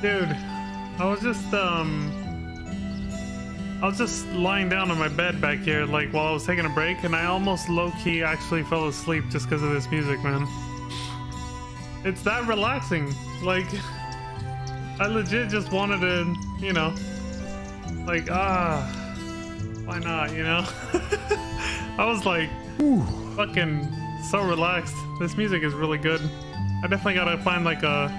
Dude, I was just lying down on my bed back here, like while I was taking a break, and I almost low-key actually fell asleep just because of this music, man. It's that relaxing. Like, I legit just wanted to, you know, like, why not, you know? I was like, fucking so relaxed. This music is really good. I definitely gotta find like a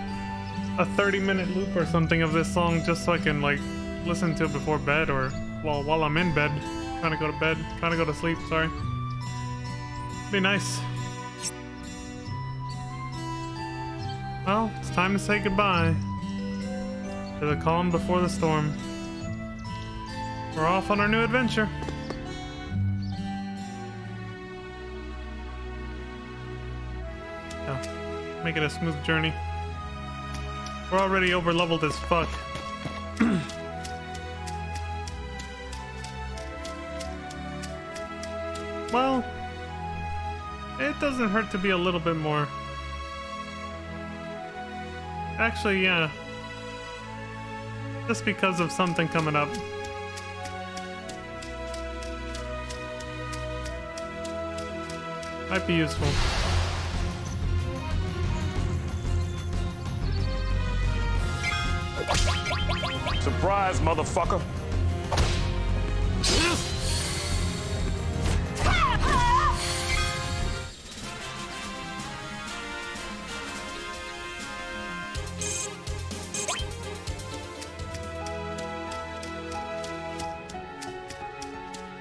30-minute loop or something of this song just so I can like listen to it before bed or while I'm in bed, trying to go to sleep, sorry. Be nice. Well, it's time to say goodbye to the calm before the storm. We're off on our new adventure. Oh, make it a smooth journey. We're already over leveled as fuck. Well, it doesn't hurt to be a little bit more. Actually, yeah. Just because of something coming up. Might be useful. Surprise, motherfucker.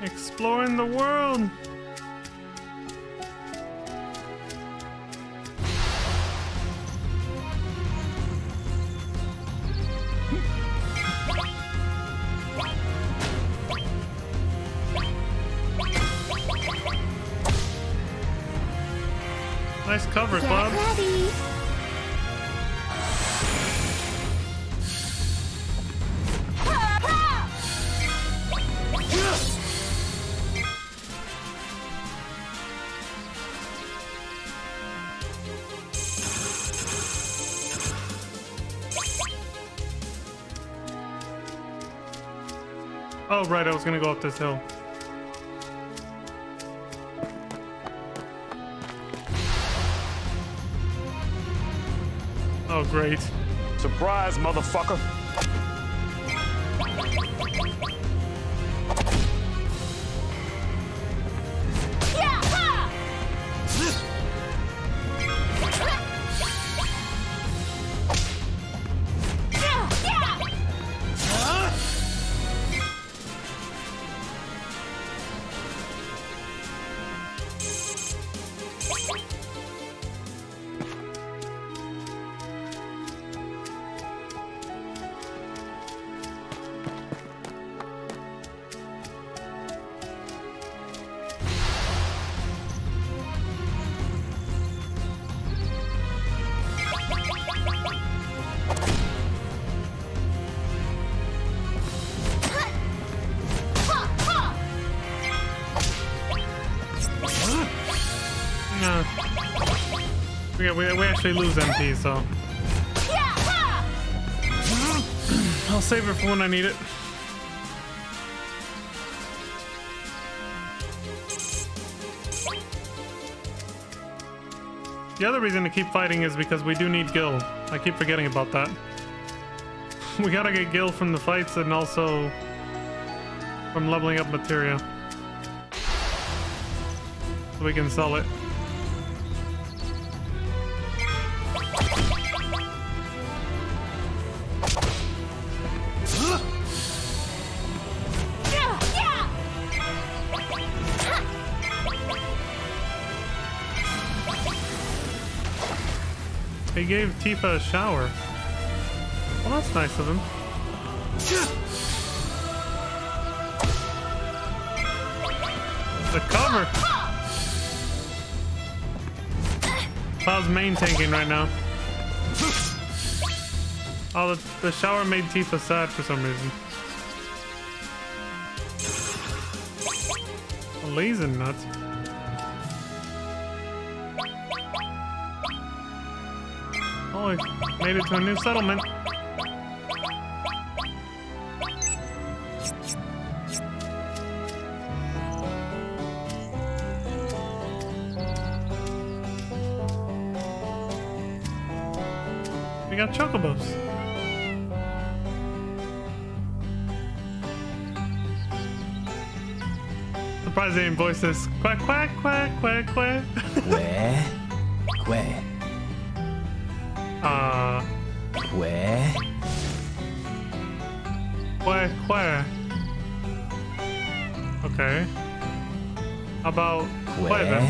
Exploring the world. Nice cover, Bob. Ready. Oh, right, I was gonna go up this hill. Oh, great. Surprise, motherfucker. We actually lose MP, so I'll save it for when I need it. The other reason to keep fighting is because we do need Gil. I keep forgetting about that. We gotta get Gil from the fights and also from leveling up materia, so we can sell it. He gave Tifa a shower. Well, that's nice of him. The cover! Cloud's main tanking right now. Oh, the shower made Tifa sad for some reason. A laser nut. Oh, we made it to a new settlement. We got chocobos. Surprised they didn't voice this. Quack, quack, quack, quack, quack. Where? Where? Where? Where? Okay. How about where then?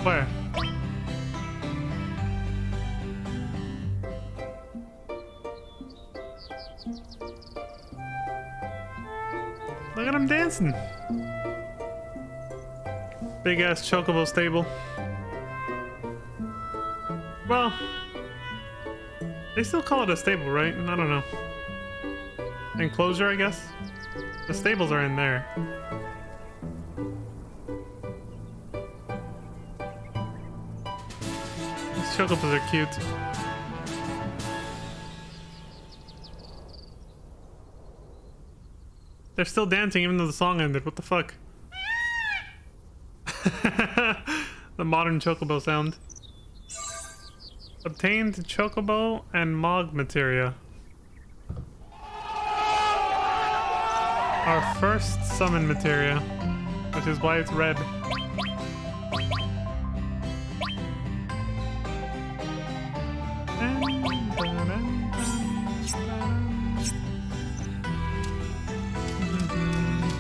Where? Look at him dancing. Big ass chocobo stable. Well, they still call it a stable, right? I don't know. Enclosure, I guess. The stables are in there. These chocobos are cute. They're still dancing even though the song ended. What the fuck? The modern chocobo sound. Obtained chocobo and mog materia. Our first summon materia, which is why it's red.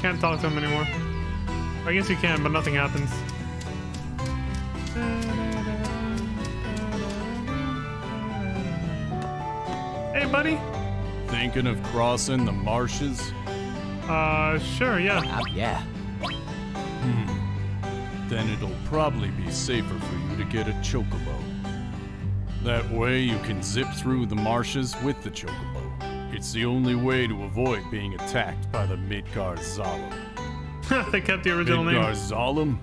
Can't talk to him anymore. I guess you can, but nothing happens. Hey, buddy. Thinking of crossing the marshes? Sure, yeah. Yeah. Then it'll probably be safer for you to get a chocobo. That way you can zip through the marshes with the chocobo. It's the only way to avoid being attacked by the Midgar Zalem. They kept the original name. Midgar Zalem?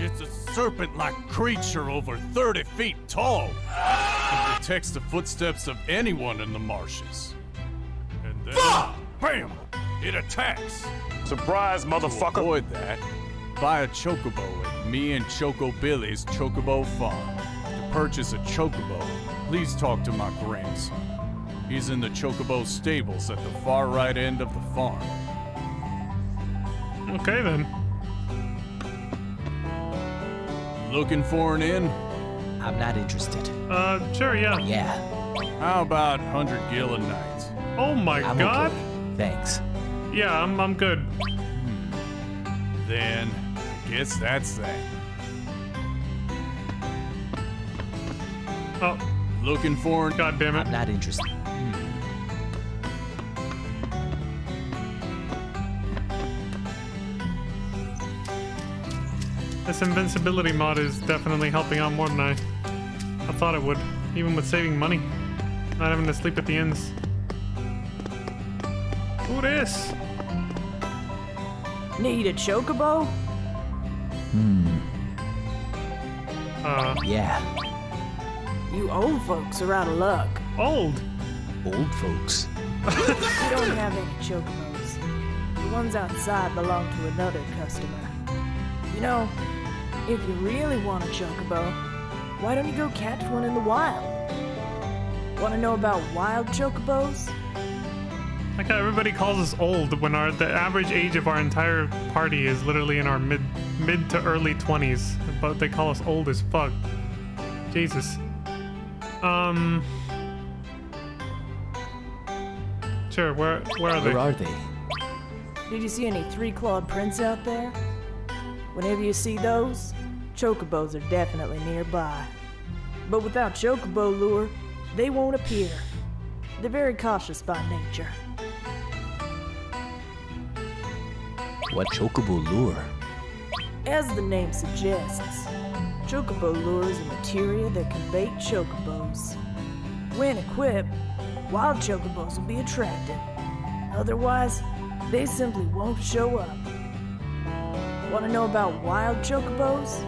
It's a serpent-like creature over 30 feet tall. It detects the footsteps of anyone in the marshes. And then, bam! It attacks. Surprise, To motherfucker. avoid that, buy a chocobo at me and Choco Billy's Chocobo Farm. To purchase a chocobo, please talk to my grandson. He's in the chocobo stables at the far right end of the farm. Okay, then. Looking for an inn? I'm not interested. Sure, yeah. Yeah. How about 100 gil a night? Oh my I'm god. okay. Thanks. Yeah, I'm good. Then, I guess that's that. Oh, Looking for an... god damn it. I'm not interested. This invincibility mod is definitely helping out more than I thought it would. Even with saving money. Not having to sleep at the inns. Who this? Need a chocobo? Yeah. You old folks are out of luck. Old. Old folks. We don't have any chocobos. The ones outside belong to another customer. You know, if you really want a chocobo, why don't you go catch one in the wild? Want to know about wild chocobos? Like how everybody calls us old when the average age of our entire party is literally in our mid to early 20s, but they call us old as fuck. Jesus. Sure. Where are they? Where are they? Did you see any three-clawed prints out there? Whenever you see those, chocobos are definitely nearby. But without chocobo lure, they won't appear. They're very cautious by nature. What chocobo lure? As the name suggests, chocobo lure is a materia that can bait chocobos. When equipped, wild chocobos will be attracted. Otherwise, they simply won't show up. Want to know about wild chocobos?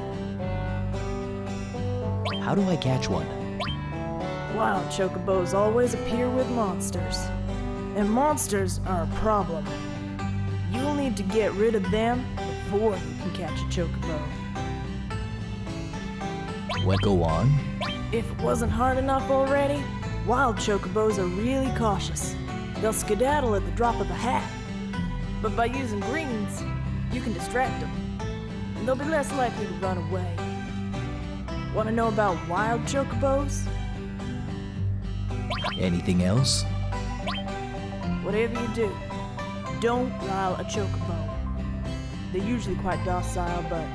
How do I catch one? Wild chocobos always appear with monsters. And monsters are a problem. You'll need to get rid of them before you can catch a chocobo. What go on? If it wasn't hard enough already, Wild chocobos are really cautious. They'll skedaddle at the drop of a hat. But by using greens, you can distract them, and they'll be less likely to run away. Want to know about wild chocobos? Anything else? Whatever you do, don't rile a chocobo. They're usually quite docile, but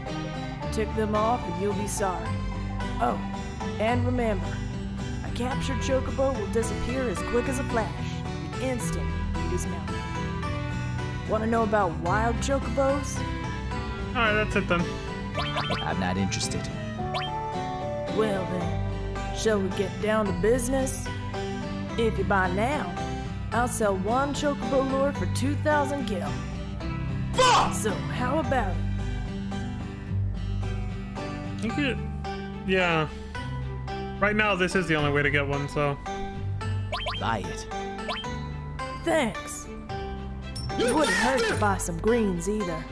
tick them off and you'll be sorry. Oh, and remember, a captured chocobo will disappear as quick as a flash, the instant it is mounted. Want to know about wild chocobos? Alright, that's it then. I'm not interested. Well then, shall we get down to business? If you buy now, I'll sell one chocobo lure for 2,000 gil. So, how about it? You could... Yeah. Right now, this is the only way to get one, so... Buy it. Thanks. It wouldn't hurt to buy some greens either.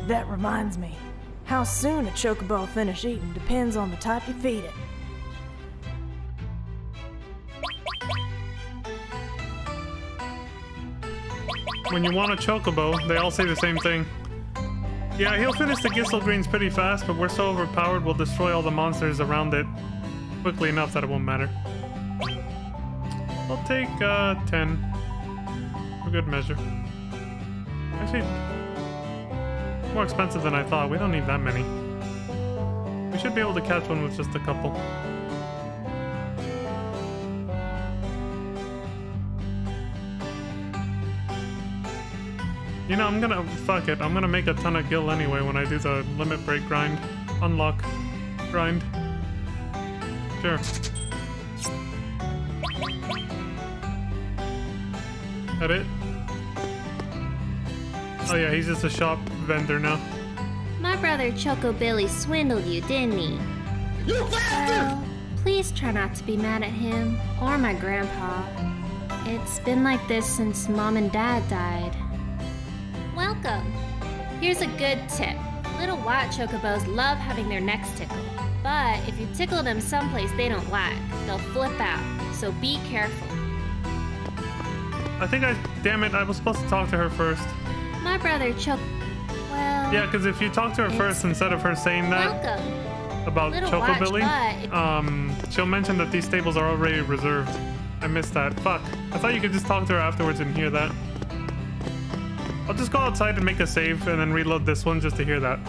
That reminds me, how soon a chocobo will finish eating depends on the type you feed it. When you want a chocobo, they all say the same thing. Yeah, he'll finish the Gisel greens pretty fast, but we're so overpowered we'll destroy all the monsters around it quickly enough that it won't matter. I'll take 10 for good measure. Actually, more expensive than I thought. We don't need that many. We should be able to catch one with just a couple. You know, I'm gonna, fuck it, I'm gonna make a ton of gil anyway when I do the limit break grind. Unlock grind. Sure. That it? Oh yeah, he's just a shop vendor now. My brother Choco Billy swindled you, didn't he? You bastard! Well, please try not to be mad at him, or my grandpa. It's been like this since Mom and Dad died. Welcome. Here's a good tip. Little white chocobos love having their necks tickled. But if you tickle them someplace they don't like, they'll flip out. So be careful. I think damn it, I was supposed to talk to her first. My brother well... Yeah, because if you talk to her first instead of her saying that Welcome. about Little Choco Billy, watch, she'll mention that these stables are already reserved. I missed that. Fuck. I thought you could just talk to her afterwards and hear that. I'll just go outside and make a save and then reload this one just to hear that.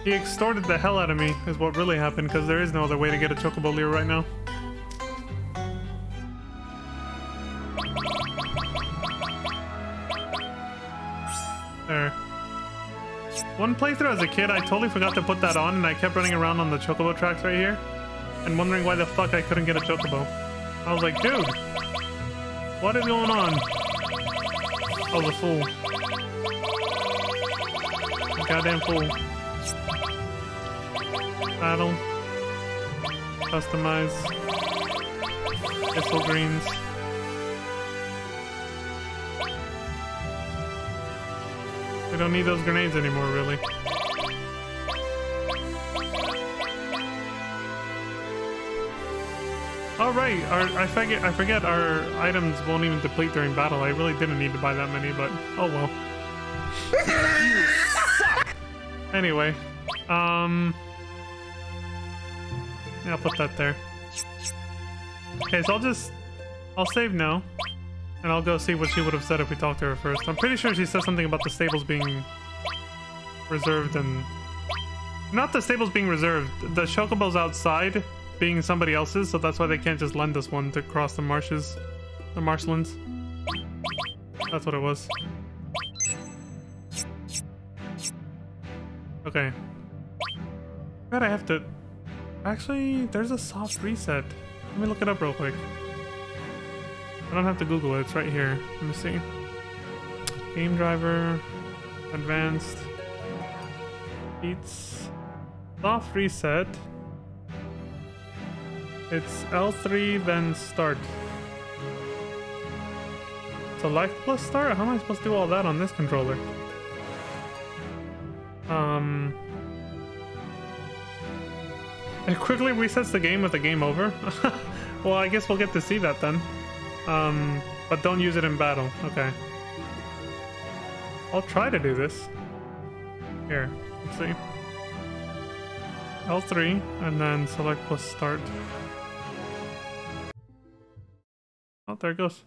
He extorted the hell out of me is what really happened because there is no other way to get a chocobo lure right now. There. One playthrough as a kid, I totally forgot to put that on and I kept running around on the chocobo tracks right here and wondering why the fuck I couldn't get a chocobo. I was like, dude, what is going on? I was a fool. Goddamn fool. Battle. Customize. Pistol greens. We don't need those grenades anymore, really. Oh right, I forget our items won't even deplete during battle. I really didn't need to buy that many, but oh well. You suck! Anyway, yeah, I'll put that there. Okay, so I'll save now, and I'll go see what she would have said if we talked to her first. I'm pretty sure she said something about the stables being reserved and... Not the stables being reserved, the chocobos outside being somebody else's, so that's why they can't just lend us one to cross the marshes, the marshlands. That's what it was. Okay. God, I have to... Actually, there's a soft reset. Let me look it up real quick. I don't have to Google it, it's right here. Let me see. Game driver, advanced, beats, soft reset. It's L3, then start. Select plus start? How am I supposed to do all that on this controller? It quickly resets the game with a game over. Well, I guess we'll get to see that then. But don't use it in battle. Okay. I'll try to do this. Here, let's see. L3, and then select plus start. Oh, there it goes.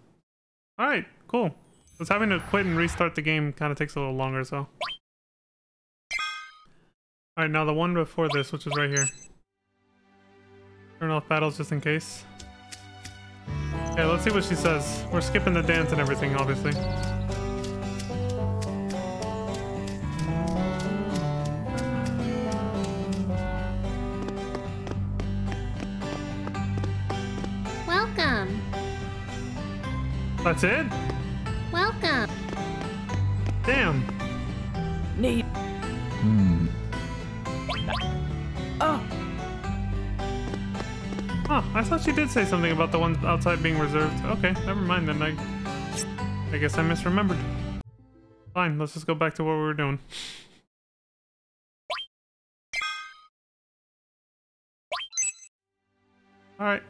Alright, cool. Just having to quit and restart the game kind of takes a little longer, so. Alright, now the one before this, which is right here. Turn off battles just in case. Okay, let's see what she says. We're skipping the dance and everything, obviously. Welcome. That's it? Welcome. Damn. Neat. Oh, Huh, I thought she did say something about the ones outside being reserved. Okay, never mind then. I guess I misremembered. Fine, let's just go back to what we were doing. Alright.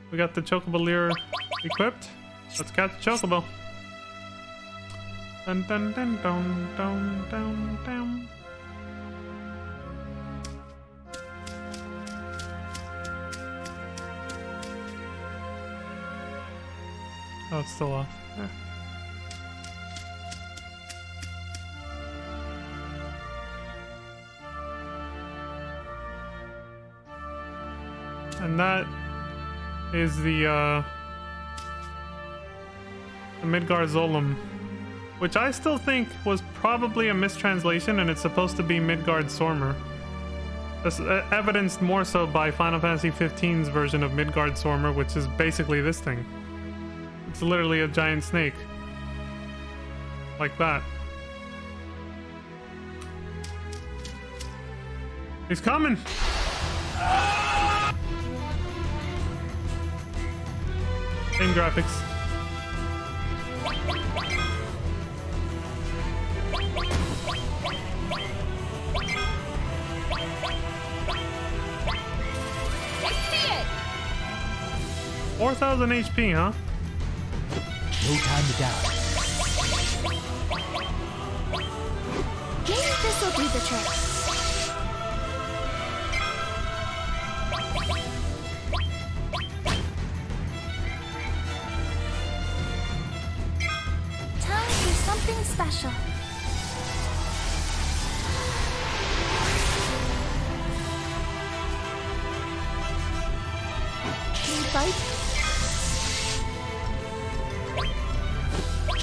We got the Chocobo Lure equipped. Let's catch the Chocobo. Dun dun dun dun dun dun dun. Oh, it's still off. Yeah. And that is the Midgard Zolom, which I still think was probably a mistranslation, and it's supposed to be Midgard Sormer. That's evidenced more so by Final Fantasy XV's version of Midgard Sormer, which is basically this thing. It's literally a giant snake. Like that. He's coming! Same graphics. I see it! 4,000 HP, huh? No time to doubt. Maybe this will do the trick. Time for something special. Can you fight?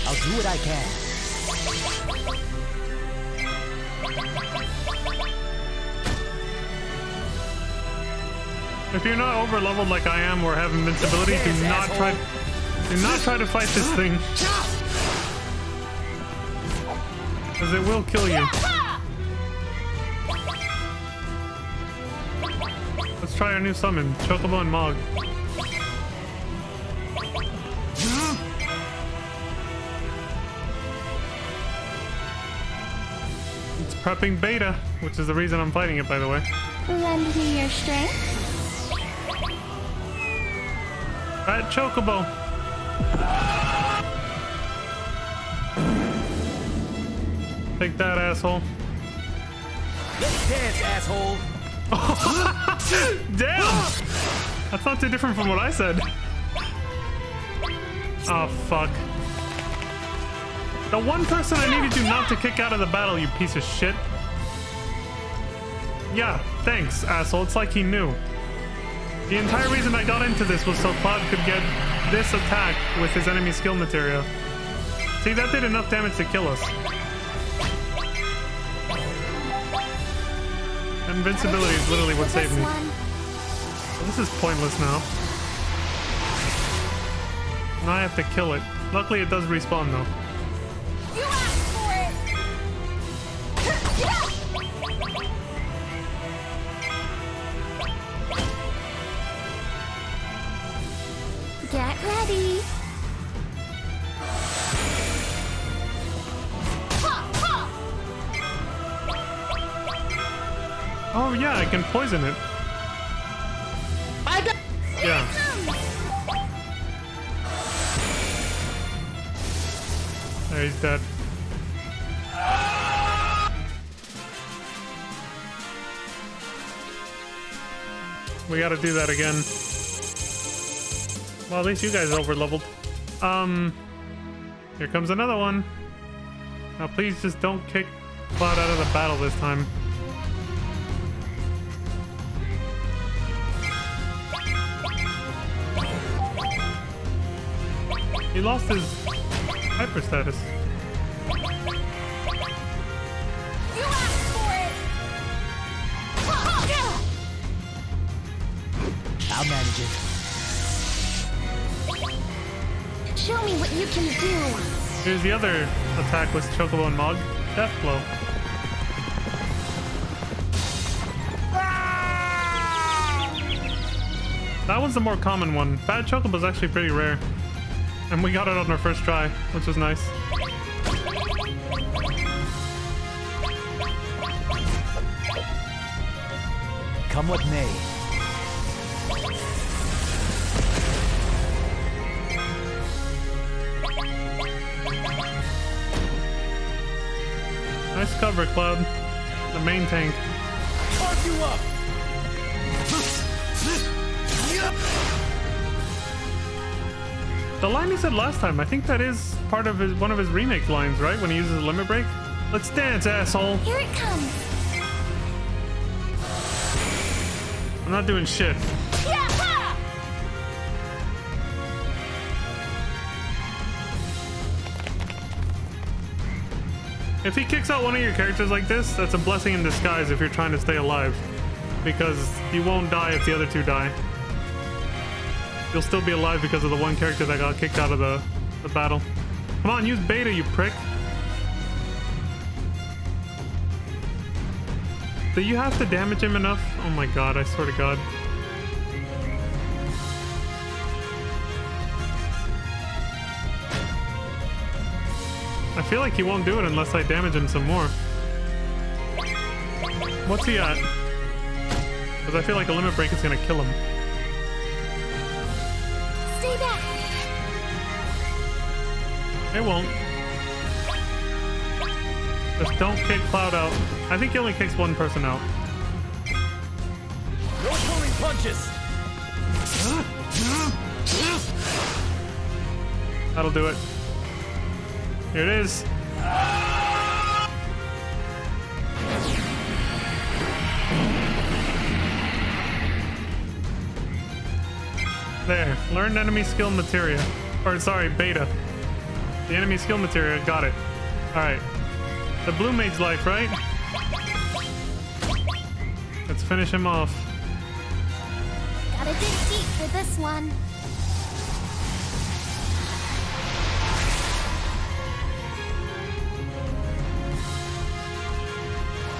I'll do what I can. If you're not over leveled like I am or have invincibility, do not try to fight this thing. Because it will kill you. Let's try our new summon, Chocobo and Mog. It's prepping beta, which is the reason I'm fighting it, by the way. Lend me your strength. That Chocobo. Take that, asshole. Let's dance, asshole. Damn! That's not too different from what I said. Oh, fuck. The one person I needed you not to kick out of the battle, you piece of shit. Yeah, thanks, asshole. It's like he knew. The entire reason I got into this was so Cloud could get this attack with his enemy skill materia. See, that did enough damage to kill us. Invincibility is literally what saved me. Well, this is pointless now. Now I have to kill it. Luckily it does respawn though. You asked for it! Get ready. Oh yeah, I can poison it. Yeah. There, he's dead. We gotta do that again. Well, at least you guys over-leveled. Here comes another one. Now please just don't kick Cloud out of the battle this time. He lost his hyper status. You asked for it! I'll manage it. Show me what you can do! Here's the other attack with Chocobo and Mog. Death Blow. That one's the more common one. Bad Chocobo's actually pretty rare. And we got it on our first try, which was nice. Come what may. Nice cover, Cloud. The main tank. Charge you up! The line he said last time, I think that is part of one of his remake lines, right? When he uses Limit Break. Let's dance, asshole. Here it comes! I'm not doing shit. Yeah! If he kicks out one of your characters like this, that's a blessing in disguise if you're trying to stay alive. Because you won't die if the other two die. You'll still be alive because of the one character that got kicked out of the battle. Come on, use beta, you prick. Do you have to damage him enough? Oh my god, I swear to god. I feel like he won't do it unless I damage him some more. What's he at? Because I feel like a Limit Break is gonna kill him. Stay back! It won't. Just don't kick Cloud out. I think he only kicks one person out. No pulling punches! That'll do it. Here it is. There. Learned enemy skill materia. Or sorry, beta. The enemy skill materia. Got it. Alright. The blue mage's life, right? Let's finish him off. Gotta dig deep for this one.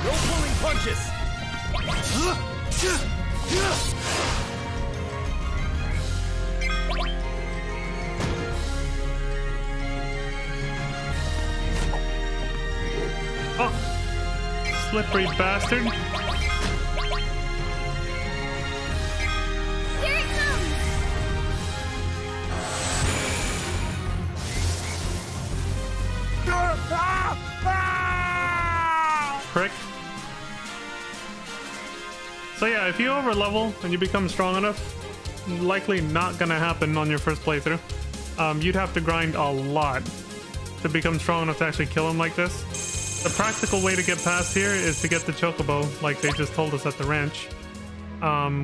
No pulling punches! Oh! Slippery bastard. Here it comes! Prick. So yeah, if you overlevel and you become strong enough, likely not gonna happen on your first playthrough. You'd have to grind a lot to become strong enough to actually kill him like this. The practical way to get past here is to get the Chocobo, like they just told us at the ranch,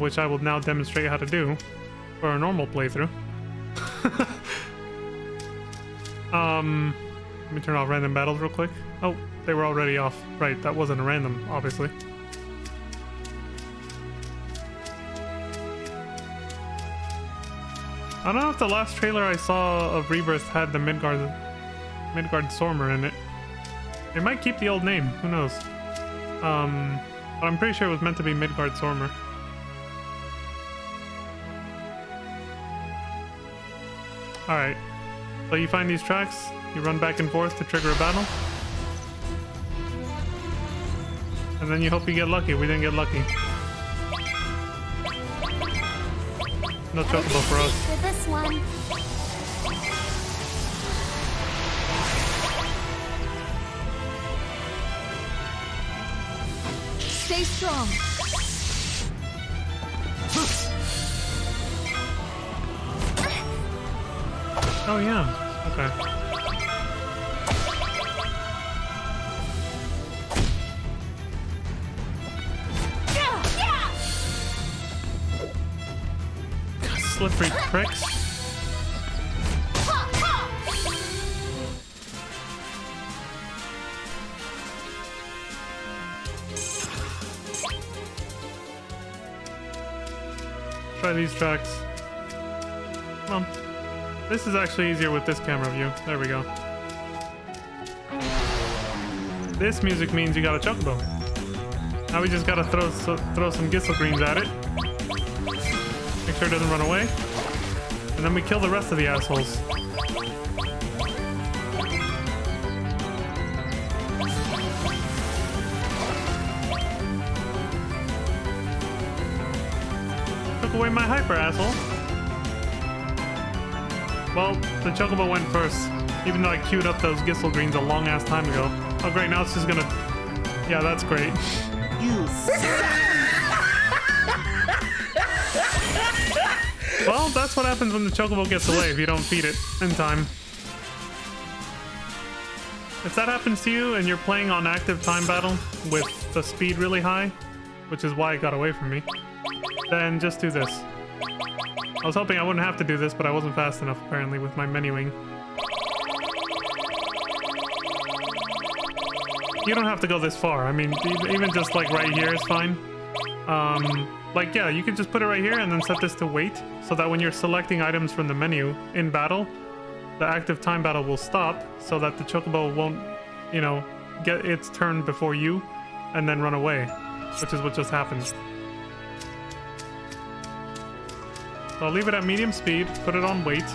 which I will now demonstrate how to do for a normal playthrough. Let me turn off random battles real quick. Oh, they were already off. Right, that wasn't a random, obviously. I don't know if the last trailer I saw of Rebirth had the Midgard Sormer in it. They might keep the old name, who knows? But I'm pretty sure it was meant to be Midgard Sormer. Alright, so you find these tracks, you run back and forth to trigger a battle. And then you hope you get lucky. We didn't get lucky. No chocobo for us. For this one. Stay strong. Oh yeah. Okay. Slippery pricks. Try these tracks. Come on. This is actually easier with this camera view. There we go. This music means you got a chocobo. Now we just gotta throw some Gissel Greens at it. Make sure it doesn't run away. And then we kill the rest of the assholes. Took away my hyper, asshole. Well, the chocobo went first, even though I queued up those Gissel Greens a long ass time ago. Oh great, now it's just gonna... Yeah, that's great. You Well, that's what happens when the chocobo gets away if you don't feed it in time. If that happens to you and you're playing on active time battle with the speed really high, which is why it got away from me, then just do this. I was hoping I wouldn't have to do this, but I wasn't fast enough apparently with my menuing. You don't have to go this far. I mean, even just like right here is fine. Like, yeah, you could just put it right here and then set this to wait so that when you're selecting items from the menu in battle, the active time battle will stop so that the chocobo won't, you know, get its turn before you and then run away, which is what just happened. So I'll leave it at medium speed, put it on wait,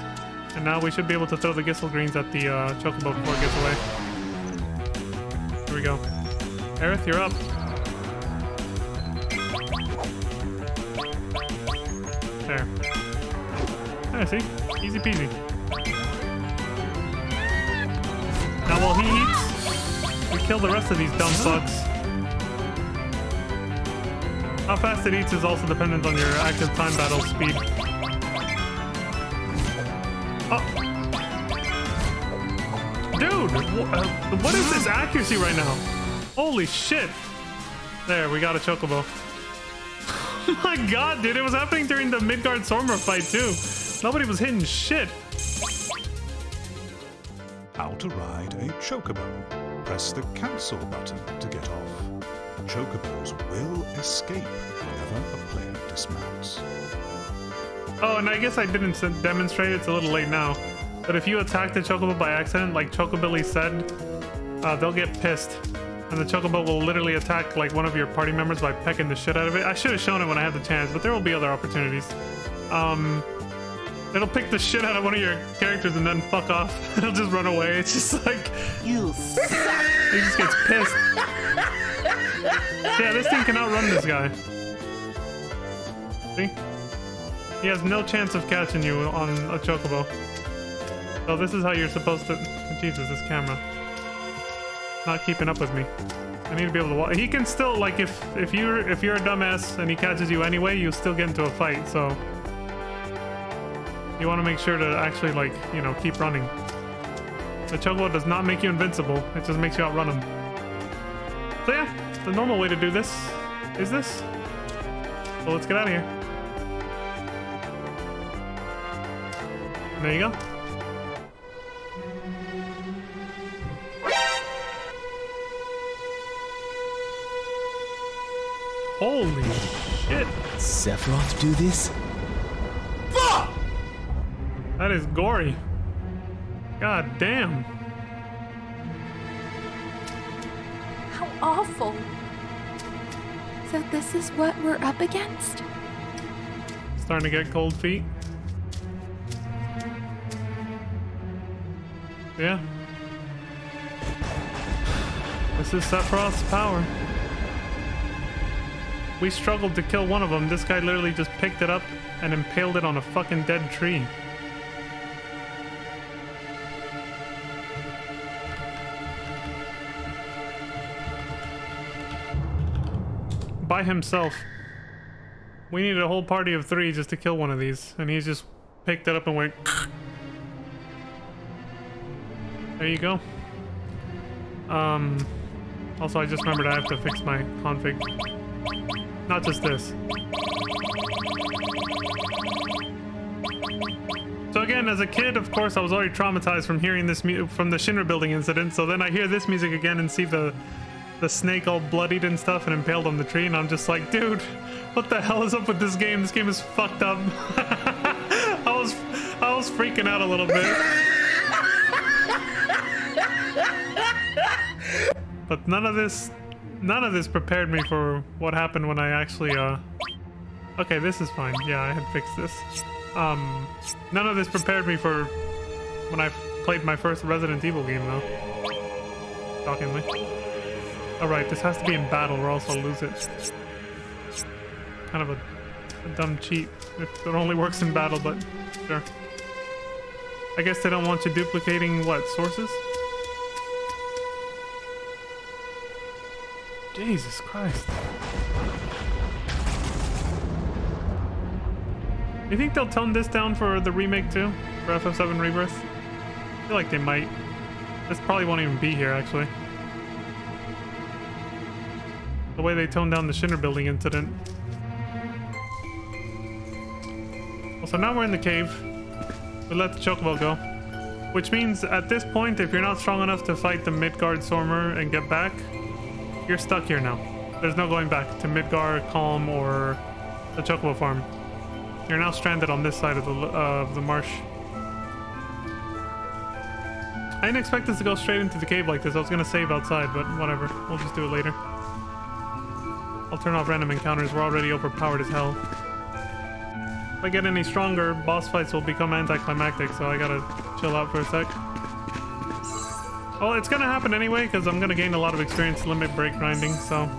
and now we should be able to throw the Gissel Greens at the chocobo before it gets away. Here we go. Aerith, you're up. There. There, see? Easy peasy. Now while he eats, we kill the rest of these dumb fucks. How fast it eats is also dependent on your active time battle speed. Oh! Dude! What is this accuracy right now? Holy shit! There, we got a chocobo. Oh my god, dude, it was happening during the Midgard Sormer fight too. Nobody was hitting shit. How to ride a chocobo. Press the cancel button to get off. Chocobos will escape whenever a player dismounts. Oh, and I guess I didn't demonstrate, it's a little late now. But if you attack the chocobo by accident, like Chocobilly said, they'll get pissed. And the chocobo will literally attack like one of your party members by pecking the shit out of it. I should have shown it when I had the chance, but there will be other opportunities. It'll pick the shit out of one of your characters and then fuck off. It'll just run away. It's just like... You suck! He just gets pissed. Yeah, this thing can outrun this guy. See? He has no chance of catching you on a chocobo. So this is how you're supposed to... Jesus, this camera. Not keeping up with me. I need to be able to walk. He can still, like, if you're a dumbass and he catches you anyway, you still get into a fight, so you want to make sure to actually, like, you know, keep running. The chocobo does not make you invincible, it just makes you outrun him. So yeah, the normal way to do this is this. So let's get out of here. There you go. Holy shit. Sephiroth do this? Fuck! That is gory. God damn. How awful. So this is what we're up against? Starting to get cold feet. Yeah. This is Sephiroth's power. We struggled to kill one of them. This guy literally just picked it up and impaled it on a fucking dead tree. By himself. We needed a whole party of 3 just to kill one of these, and he just picked it up and went. There you go. Also, I just remembered I have to fix my config. Not just this. So again, as a kid, of course, I was already traumatized from hearing this from the Shinra building incident. So then I hear this music again and see the snake all bloodied and stuff and impaled on the tree, and I'm just like, dude, what the hell is up with this game? This game is fucked up. I was freaking out a little bit. But none of this prepared me for what happened when I actually okay, this is fine. Yeah, I had fixed this. None of this prepared me for when I played my first Resident Evil game though. Shockingly. Alright, this has to be in battle or else I'll lose it. Kind of a dumb cheat if it only works in battle, but sure. I guess they don't want you duplicating what, sources? Jesus Christ. You think they'll tone this down for the remake too? For FF7 Rebirth? I feel like they might. This probably won't even be here actually. The way they toned down the Shinra building incident. Well, so now we're in the cave. We let the Chocobo go. Which means at this point, if you're not strong enough to fight the Midgard Stormer and get back, you're stuck here now. There's no going back to Midgard, Calm, or the Chocobo farm. You're now stranded on this side of the marsh. I didn't expect this to go straight into the cave like this. I was gonna save outside, but whatever. We'll just do it later. I'll turn off random encounters. We're already overpowered as hell. If I get any stronger, boss fights will become anticlimactic, so I gotta chill out for a sec. Well, it's gonna happen anyway, because I'm gonna gain a lot of experience limit break grinding, so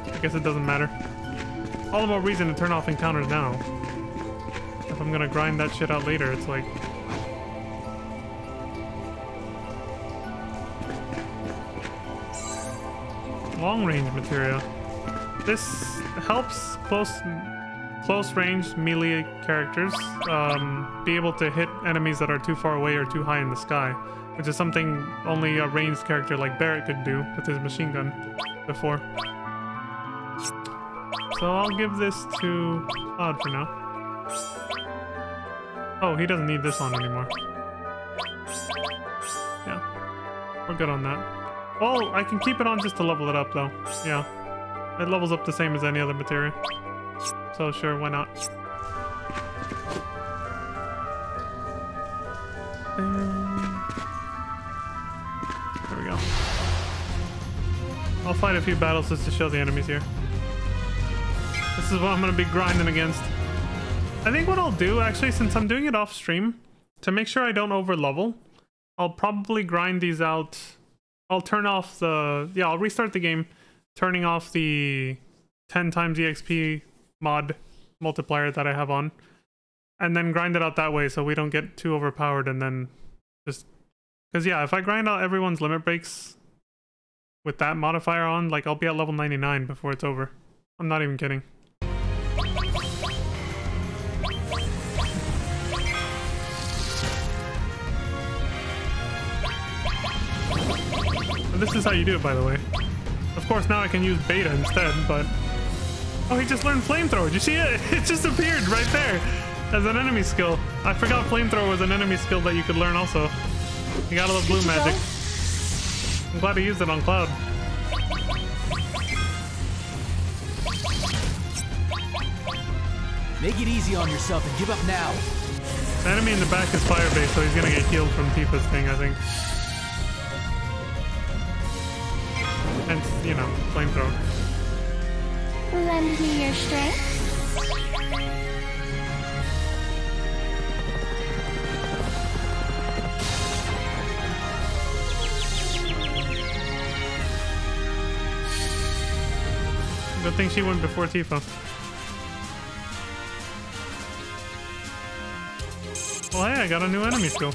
I guess it doesn't matter. All the more reason to turn off encounters now. If I'm gonna grind that shit out later, it's like... Long range materia. This helps close range melee characters be able to hit enemies that are too far away or too high in the sky, which is something only a ranged character like Barrett could do with his machine gun before. So I'll give this to Cloud for now. Oh, he doesn't need this on anymore. Yeah, we're good on that. Well, I can keep it on just to level it up though. Yeah, it levels up the same as any other materia. So sure, why not? There we go. I'll fight a few battles just to show the enemies here. This is what I'm going to be grinding against. I think what I'll do, actually, since I'm doing it off stream, to make sure I don't over level, I'll probably grind these out. I'll turn off the... Yeah, I'll restart the game, turning off the 10 times EXP mod multiplier that I have on, and then grind it out that way so we don't get too overpowered, and then just... Because, yeah, if I grind out everyone's limit breaks with that modifier on, like, I'll be at level 99 before it's over. I'm not even kidding. And this is how you do it, by the way. Of course, now I can use beta instead, but... Oh, he just learned flamethrower. Did you see it? It just appeared right there as an enemy skill. I forgot flamethrower was an enemy skill that you could learn also. You gotta love blue magic. I'm glad I used it on Cloud. Make it easy on yourself and give up now. The enemy in the back is fire-based, so he's gonna get healed from Tifa's thing, I think. Hence, you know, flamethrower. Lend me your strength. Good think she went before Tifa. Well, hey, I got a new enemy skill.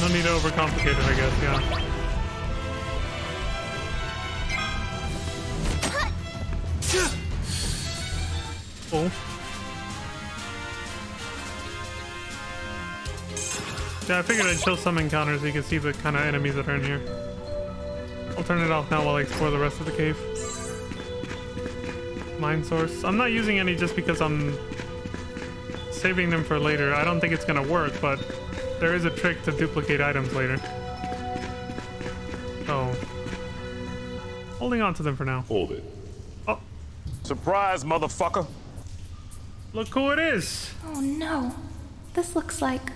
No need to overcomplicate it, I guess, yeah. Oh. Yeah, I figured I'd show some encounters so you can see the kind of enemies that are in here. I'll turn it off now while I explore the rest of the cave. Mind source. I'm not using any just because I'm saving them for later. I don't think it's gonna work, but there is a trick to duplicate items later. Oh. Holding on to them for now. Hold it. Oh. Surprise, motherfucker. Look who it is. Oh no. This looks like...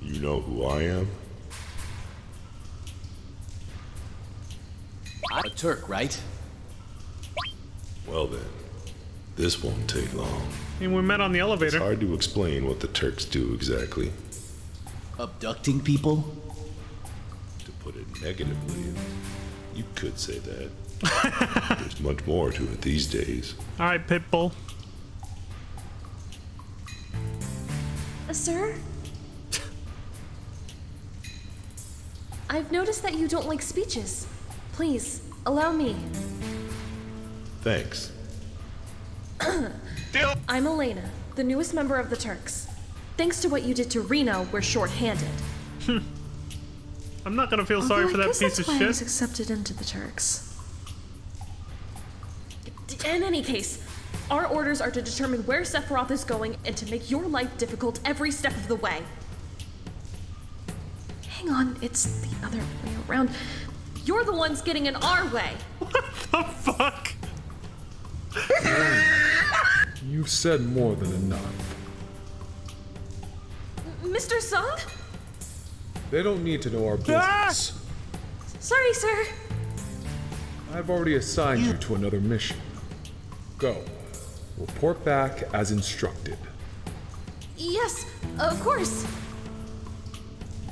You know who I am? A Turk, right? Well then, this won't take long. I mean, we met on the elevator. It's hard to explain what the Turks do exactly. Abducting people? To put it negatively, you could say that. There's much more to it these days. Alright, Pitbull. Sir? I've noticed that you don't like speeches. Please, allow me. Thanks. I'm Elena, the newest member of the Turks. Thanks to what you did to Reno, we're short-handed. I'm not gonna feel sorry for that piece of I was shit. accepted into the Turks. In any case, our orders are to determine where Sephiroth is going and to make your life difficult every step of the way. Hang on, it's the other way around. You're the ones getting in our way. What the fuck? You've said more than enough. Mr. Sung? They don't need to know our business. Sorry, sir. I've already assigned you to another mission. Go. Report back as instructed. Yes, of course.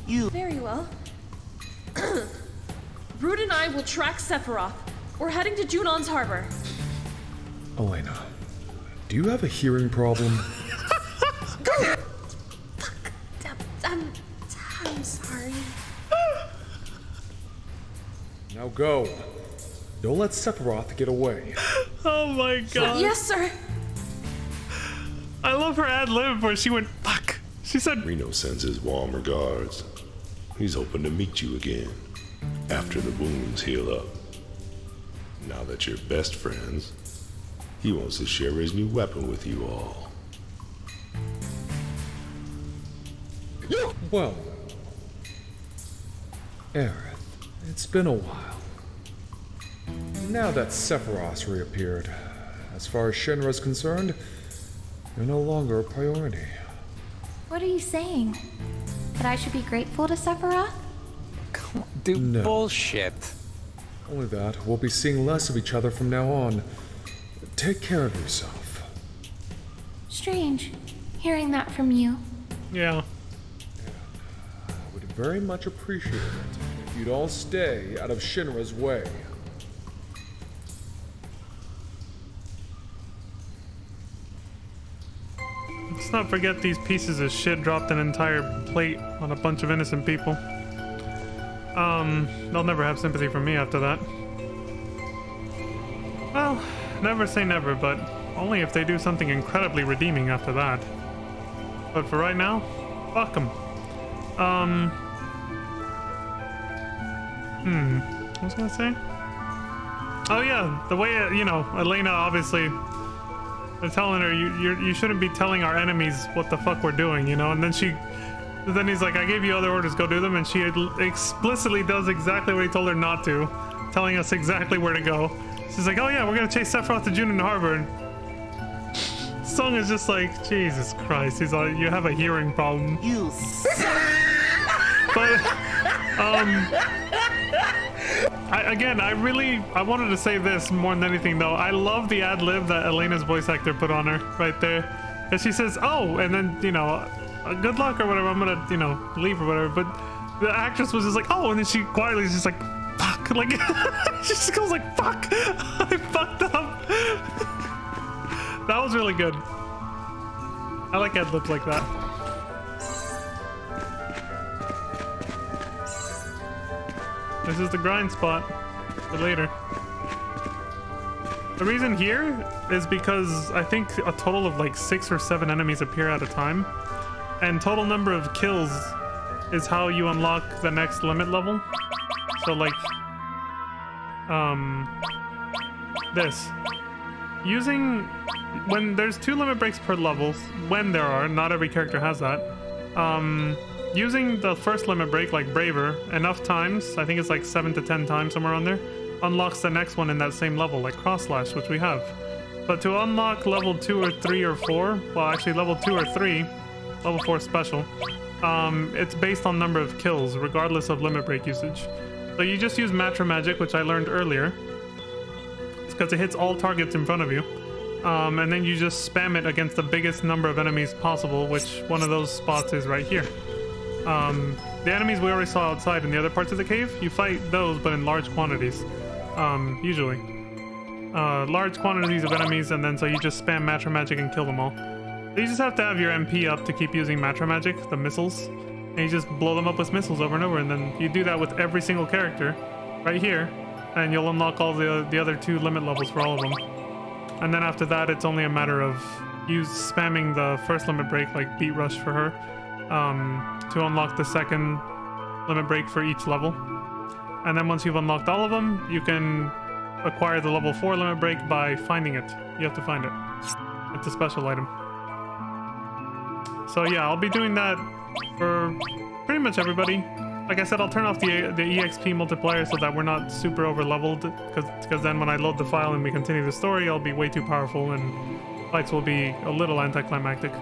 Very well. Rude and I will track Sephiroth. We're heading to Junon's harbor. Elena, do you have a hearing problem? I'm sorry. Now go. Don't let Sephiroth get away. Oh my god. Yes, sir. I love her ad lib where she went, fuck. She said, Reno sends his warm regards. He's hoping to meet you again after the wounds heal up. Now that you're best friends, he wants to share his new weapon with you all. Well, Aerith, it's been a while. Now that Sephiroth reappeared, as far as Shinra's concerned, you're no longer a priority. What are you saying? That I should be grateful to Sephiroth? Dude, No. bullshit. Only that we'll be seeing less of each other from now on. Take care of yourself. Strange, hearing that from you. yeah. I would very much appreciate it if you'd all stay out of Shinra's way. Let's not forget these pieces of shit dropped an entire plate on a bunch of innocent people. They'll never have sympathy for me after that. Well, never say never, but only if they do something incredibly redeeming after that. But for right now, fuck them. What was I gonna say? Oh yeah, the way, you know, Elena obviously, they're telling her, you shouldn't be telling our enemies what the fuck we're doing, you know? And then he's like, I gave you other orders, go do them, and she explicitly does exactly what he told her not to, telling us exactly where to go. She's like, oh yeah, we're gonna chase Sephiroth to Junon Harbor. And Sung is just like, Jesus Christ, he's like, you have a hearing problem. You But, I wanted to say this more than anything though. I love the ad lib that Elena's voice actor put on her right there. And she says, "Oh," and then, you know, good luck or whatever, I'm gonna, you know, leave or whatever. But the actress was just like, "Oh," and then she quietly is just like, "Fuck," like, she just goes like, "Fuck, I fucked up." That was really good. I like ad libs like that. This is the grind spot for later. The reason here is because I think a total of like 6 or 7 enemies appear at a time, and total number of kills is how you unlock the next limit level. So like, this. Using, when there's 2 limit breaks per level, when there are, not every character has that, using the first limit break, like Braver, enough times, I think it's like 7 to 10 times, somewhere on there, unlocks the next one in that same level, like Cross Slash, which we have. But to unlock level 2 or 3 or 4, well actually level 2 or 3, level 4 special, it's based on number of kills, regardless of limit break usage. So you just use Matra Magic, which I learned earlier. It's because it hits all targets in front of you. And then you just spam it against the biggest number of enemies possible, which one of those spots is right here. The enemies we already saw outside in the other parts of the cave, you fight those, but in large quantities, usually. Large quantities of enemies, and then so you just spam Matra Magic and kill them all. So you just have to have your MP up to keep using Matra Magic, the missiles, and you just blow them up with missiles over and over, and then you do that with every single character, right here, and you'll unlock all the other 2 limit levels for all of them. And then after that, it's only a matter of you spamming the first limit break, like Beat Rush for her, to unlock the second limit break for each level. And then once you've unlocked all of them, you can acquire the level 4 limit break by finding it. You have to find it. It's a special item. So yeah, I'll be doing that for pretty much everybody. Like I said, I'll turn off the EXP multiplier so that we're not super over leveled, because then when I load the file and we continue the story, I'll be way too powerful and fights will be a little anticlimactic.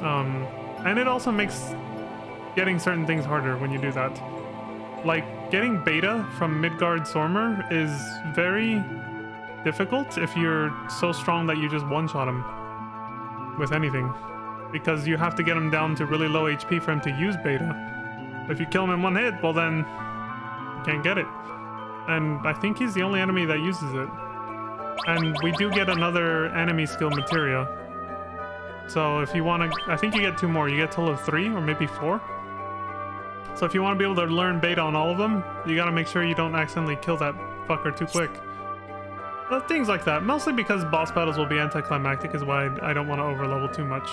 And it also makes getting certain things harder when you do that. Like, getting beta from Midgard Sormer is very difficult if you're so strong that you just one-shot him with anything. Because you have to get him down to really low HP for him to use beta. If you kill him in 1 hit, well then, you can't get it. And I think he's the only enemy that uses it. And we do get another enemy skill materia. So if you want to, I think you get 2 more. You get till of 3 or maybe 4. So if you want to be able to learn beta on all of them, you got to make sure you don't accidentally kill that fucker too quick. But things like that. Mostly because boss battles will be anticlimactic is why I don't want to overlevel too much.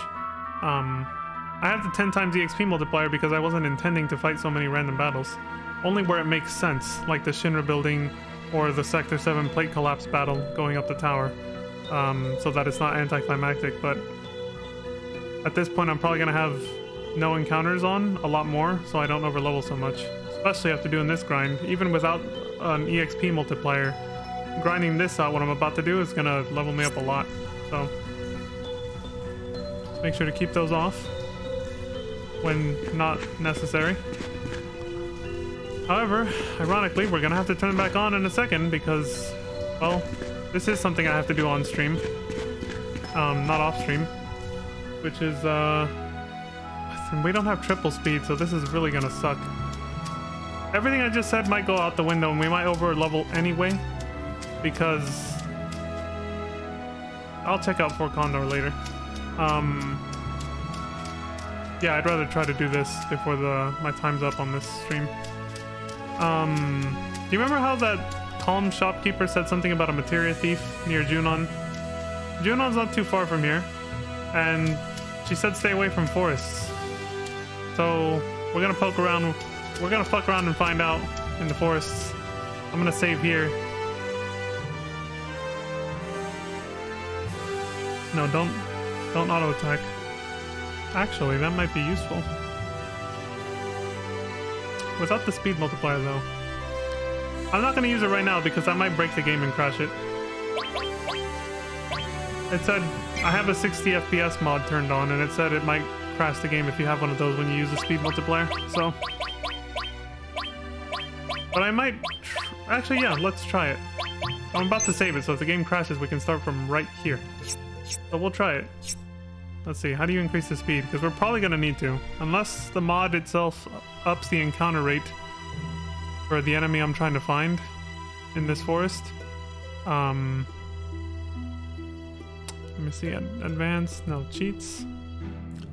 I have the 10 times EXP multiplier because I wasn't intending to fight so many random battles. Only where it makes sense, like the Shinra building or the Sector 7 plate collapse battle going up the tower, so that it's not anticlimactic. But at this point I'm probably going to have no encounters on a lot more, so I don't overlevel so much. Especially after doing this grind. Even without an EXP multiplier, grinding this out, what I'm about to do, is going to level me up a lot. So make sure to keep those off when not necessary. However, ironically, we're gonna have to turn them back on in a second because, well, this is something I have to do on stream, not off stream, which is, we don't have triple speed, so this is really gonna suck. Everything I just said might go out the window and we might over level anyway, because I'll check out Fort Condor later. Yeah, I'd rather try to do this before my time's up on this stream. Do you remember how that calm shopkeeper said something about a materia thief near Junon? Junon's not too far from here, and she said stay away from forests. So we're gonna poke around. We're gonna fuck around and find out in the forests. I'm gonna save here. No, don't auto attack. Actually, that might be useful. Without the speed multiplier, though. I'm not going to use it right now because I might break the game and crash it. It said I have a 60 FPS mod turned on, and it said it might crash the game if you have one of those when you use the speed multiplier. So But I might... Actually, yeah, let's try it. I'm about to save it, so if the game crashes, we can start from right here. So we'll try it. Let's see, how do you increase the speed? Because we're probably going to need to. Unless the mod itself ups the encounter rate for the enemy I'm trying to find in this forest. Let me see, advanced, no, cheats.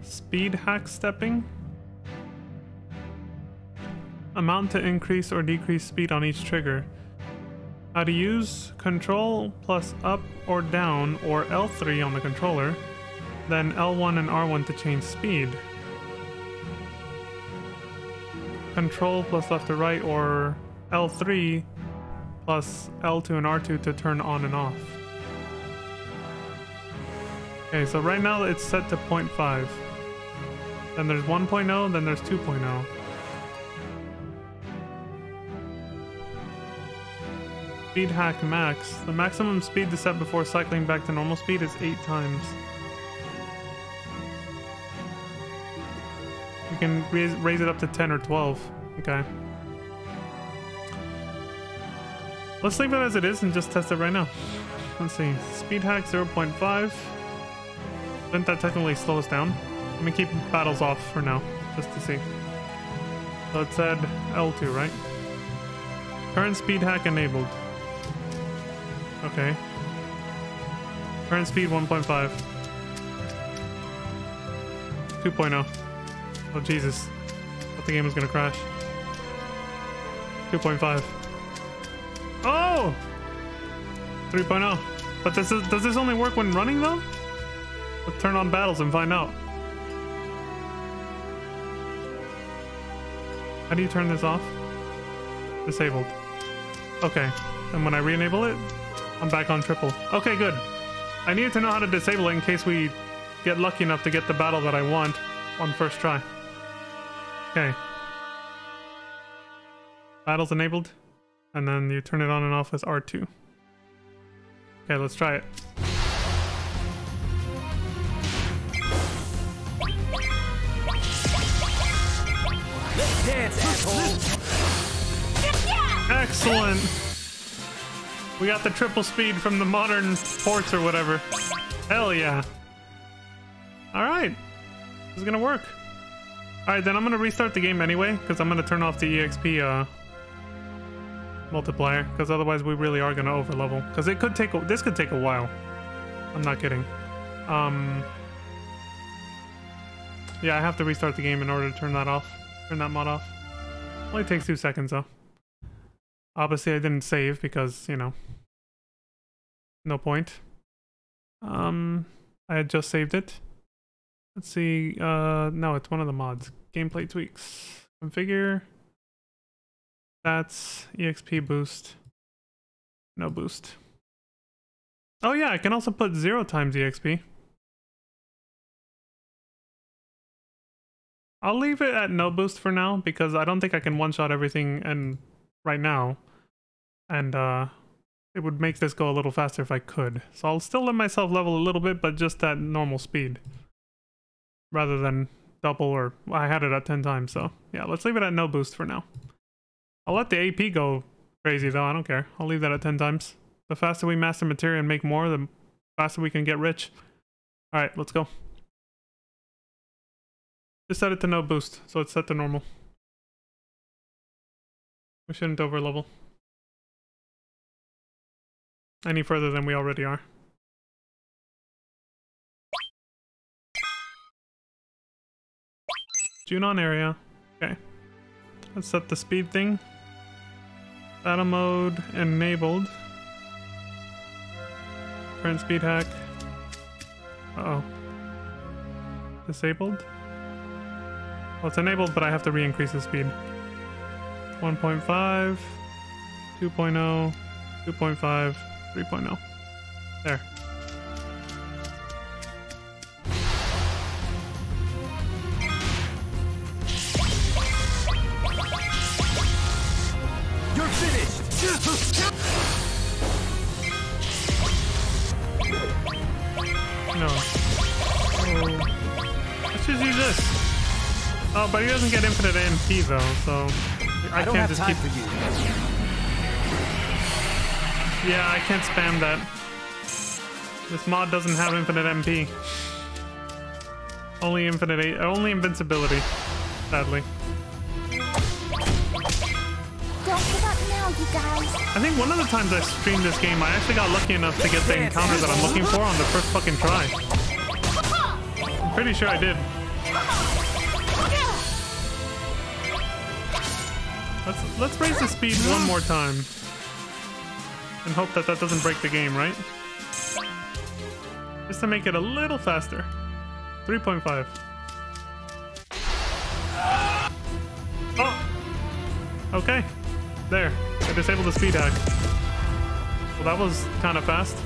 Speed hack stepping. Amount to increase or decrease speed on each trigger. How to use control plus up or down or L3 on the controller, then L1 and R1 to change speed. Control plus left to right or L3 plus L2 and R2 to turn on and off. Okay, so right now it's set to 0.5. Then there's 1.0, then there's 2.0. Speed hack max. The maximum speed to set before cycling back to normal speed is 8 times. You can raise it up to 10 or 12. Okay. Let's leave it as it is and just test it right now. Let's see. Speed hack 0.5. Didn't that technically slow us down? Let me keep battles off for now, just to see. So it said L2, right? Current speed hack enabled. Okay. Current speed 1.5. 2.0. Oh Jesus. I thought the game was gonna crash. 2.5. Oh! 3.0. But does this only work when running though? Let's turn on battles and find out. How do you turn this off? Disabled. Okay. And when I re-enable it, I'm back on triple. Okay, good. I needed to know how to disable it in case we get lucky enough to get the battle that I want on first try. Okay. Battle's enabled. And then you turn it on and off as R2. Okay, let's try it. Let's dance, asshole! Excellent! We got the triple speed from the modern ports or whatever. Hell yeah. Alright. This is gonna work. Alright, then I'm gonna restart the game anyway, because I'm gonna turn off the EXP multiplier, because otherwise we really are gonna overlevel. Because it could take this could take a while. I'm not kidding. Yeah, I have to restart the game in order to turn that off. Turn that mod off. Only takes 2 seconds though. Obviously I didn't save because, you know, no point. I had just saved it. Let's see, no, it's one of the mods. Gameplay tweaks. Configure. That's EXP boost. No boost. Oh yeah, I can also put 0 times EXP. I'll leave it at no boost for now because I don't think I can one-shot everything and right now. And it would make this go a little faster if I could. So I'll still let myself level a little bit, but just at normal speed. Rather than double or... I had it at 10 times, so... Yeah, let's leave it at no boost for now. I'll let the AP go crazy though, I don't care. I'll leave that at 10 times. The faster we master materia and make more, the faster we can get rich. Alright, let's go. Just set it to no boost, so it's set to normal. We shouldn't overlevel any further than we already are. Junon area. Okay. Let's set the speed thing. Battle mode enabled. Current speed hack. Uh-oh. Disabled? Well, it's enabled, but I have to re-increase the speed. 1.5, 2.0, 2.5, 3.0. There. You're finished! No. Oh. Let's just use this. Oh, but he doesn't get infinite AMP though, so... I don't have time for you. Yeah, I can't spam that. This mod doesn't have infinite MP. Only invincibility, sadly. Don't give up now, you guys. I think one of the times I streamed this game, I actually got lucky enough to get the encounter that I'm looking for on the first fucking try. I'm pretty sure I did. Let's raise the speed one more time. And hope that that doesn't break the game, right? Just to make it a little faster. 3.5. Oh! Okay. There. I disabled the speed hack. Well, that was kind of fast.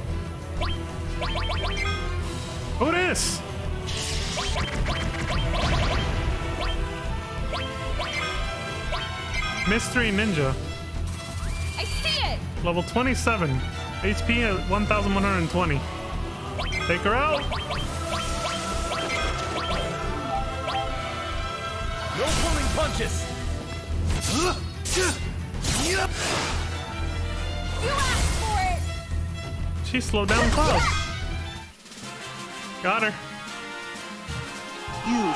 Who it is? Mystery Ninja. I see it! Level 27. HP at 1,120. Take her out! No pulling punches! You asked for it! She slowed down Cloud. Got her. You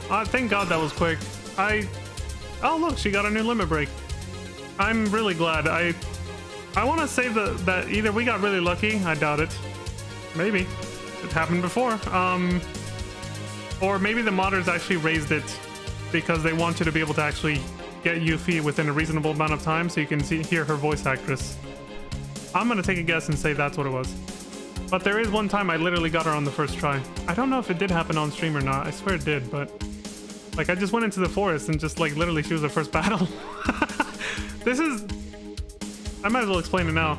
suck! Thank God that was quick. Oh look, she got a new limit break. I'm really glad. I want to say that either we got really lucky. I doubt it. Maybe it happened before. Or maybe the modders actually raised it because they want you to be able to actually get Yuffie within a reasonable amount of time, so you can hear her voice actress. I'm gonna take a guess and say that's what it was. But there is one time I literally got her on the first try. I don't know if it did happen on stream or not. I swear it did, but like I just went into the forest and just like literally she was the first battle. This is... I might as well explain it now.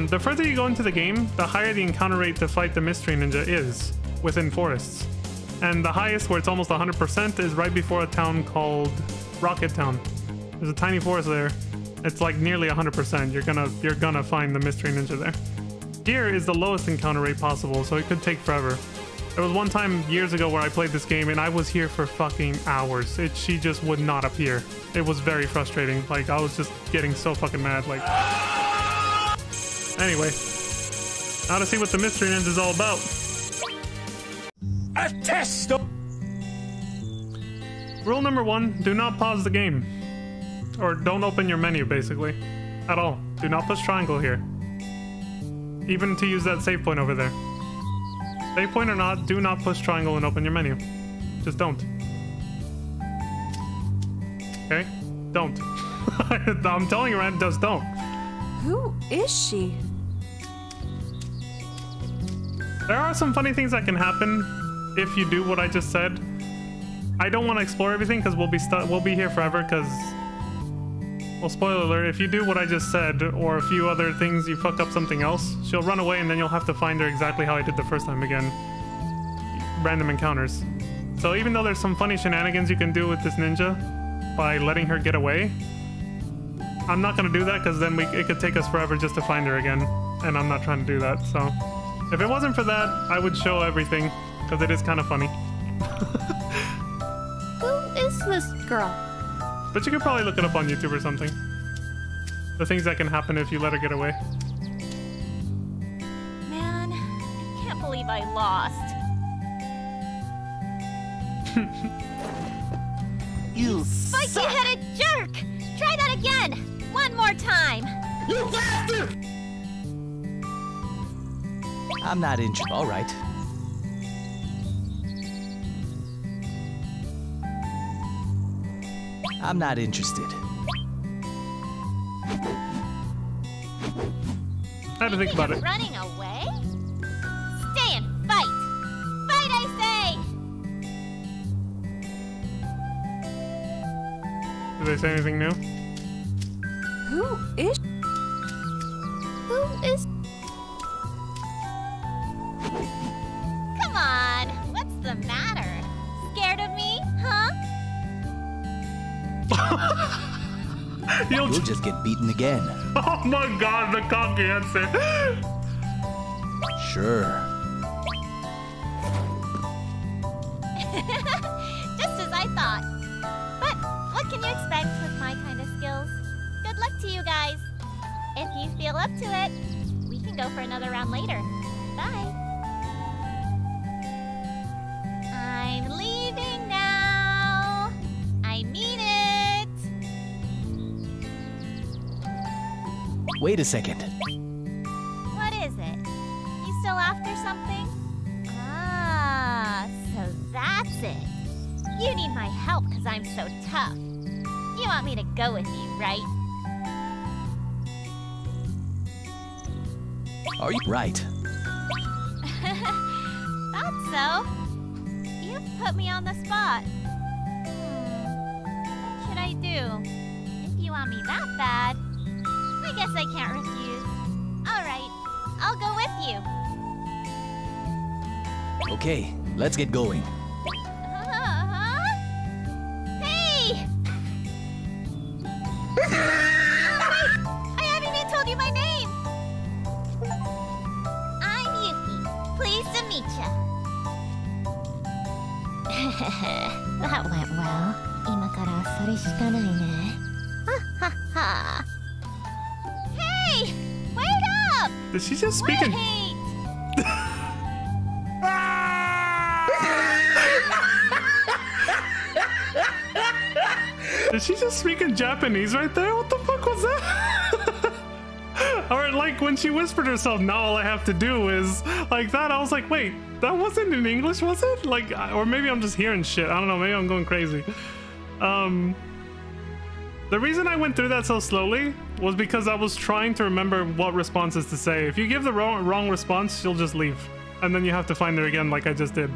The further you go into the game, the higher the encounter rate to fight the Mystery Ninja is within forests. And the highest, where it's almost 100%, is right before a town called Rocket Town. There's a tiny forest there. It's like nearly 100%. You're gonna find the Mystery Ninja there. Here is the lowest encounter rate possible, so it could take forever. There was one time years ago where I played this game and I was here for fucking hours. She just would not appear. It was very frustrating. Like, I was just getting so fucking mad. Like, anyway, now to see what the Mystery Ninja is all about. A test. Rule number 1: do not pause the game, or don't open your menu. Basically, at all. Do not push triangle here. Even to use that save point over there. Save point or not, do not push triangle and open your menu. Just don't. Okay? Don't. I'm telling you, Rand, just don't. Who is she? There are some funny things that can happen if you do what I just said. I don't want to explore everything because we'll be here forever because... Well, spoiler alert, if you do what I just said, or a few other things, you fuck up something else, she'll run away and then you'll have to find her exactly how I did the first time again. Random encounters. So even though there's some funny shenanigans you can do with this ninja by letting her get away, I'm not going to do that because then it could take us forever just to find her again, and I'm not trying to do that. So if it wasn't for that, I would show everything because it is kind of funny. Who is this girl? But you could probably look it up on YouTube or something. The things that can happen if you let her get away. Man, I can't believe I lost. You Spiky-headed jerk! Try that again! One more time! You bastard! I'm not interested. All right. I'm not interested. I had to think about it. Running away? Stay and fight! Fight, I say! Did they say anything new? Who is... Come on! What's the matter? Scared of me, huh? You'll just get beaten again. Oh my god, the cocky answer. Sure. Just as I thought. What can you expect with my kind of skills? Good luck to you guys. If you feel up to it, we can go for another round later. Bye. I'm leaving now. I mean it. Wait a second. What is it? You still after something? Ah, so that's it. You need my help because I'm so tough. You want me to go with you, right? Are you right? Thought so. You put me on the spot. What should I do? If you want me that bad, I guess I can't refuse. Alright, I'll go with you. Okay, let's get going. Hey! Wait! I haven't even told you my name! I'm Yuki. Pleased to meet ya. That went well. 今からそれしかないね。Ha ha ha. Hey! Wait up! Did she just speak in... Did she just speak in Japanese right there? What the fuck was that? Or like when she whispered herself, now all I have to do is like that. I was like, wait, that wasn't in English, was it? Like, or maybe I'm just hearing shit. I don't know. Maybe I'm going crazy. The reason I went through that so slowly was because I was trying to remember what responses to say. If you give the wrong response, she'll just leave. And then you have to find her again like I just did.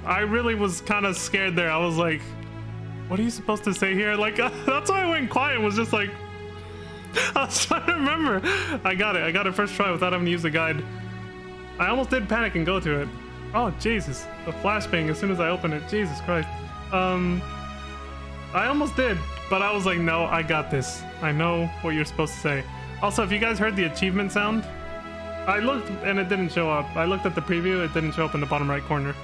I really was kind of scared there. I was like, what are you supposed to say here? Like, that's why I went quiet and was just like, I was trying to remember. I got it first try without having to use the guide. I almost did panic and go to it. Oh, Jesus. The flashbang as soon as I opened it. Jesus Christ. I almost did, but I was like, no, I got this. I know what you're supposed to say. Also, if you guys heard the achievement sound, I looked and it didn't show up. I looked at the preview, it didn't show up in the bottom right corner.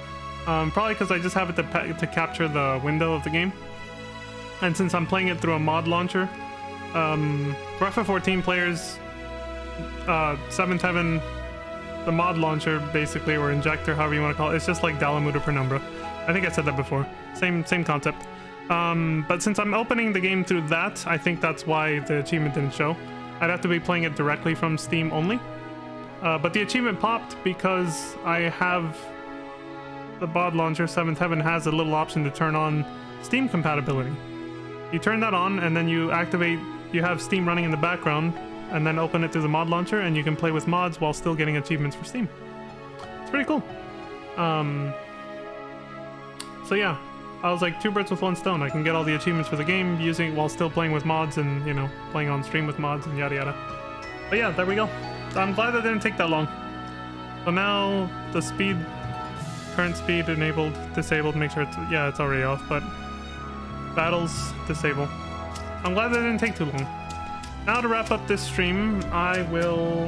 Probably because I just have it to capture the window of the game. And since I'm playing it through a mod launcher, for FF14 players, 7th Heaven, the mod launcher basically, or injector, however you want to call it, it's just like Dalamuda Penumbra. I think I said that before. Same concept. But since I'm opening the game through that, I think that's why the achievement didn't show. I'd have to be playing it directly from Steam only. But the achievement popped because I have the mod launcher. 7th Heaven has a little option to turn on Steam compatibility. You turn that on and then you activate, you have Steam running in the background and then open it through the mod launcher and you can play with mods while still getting achievements for Steam. It's pretty cool. So yeah, I was like 2 birds with 1 stone. I can get all the achievements for the game using while still playing with mods and, you know, playing on stream with mods and yada yada. But yeah, there we go. I'm glad that didn't take that long. So now the speed, current speed enabled, disabled, make sure it's, yeah, it's already off, but battles, disable. I'm glad that didn't take too long. Now to wrap up this stream, we'll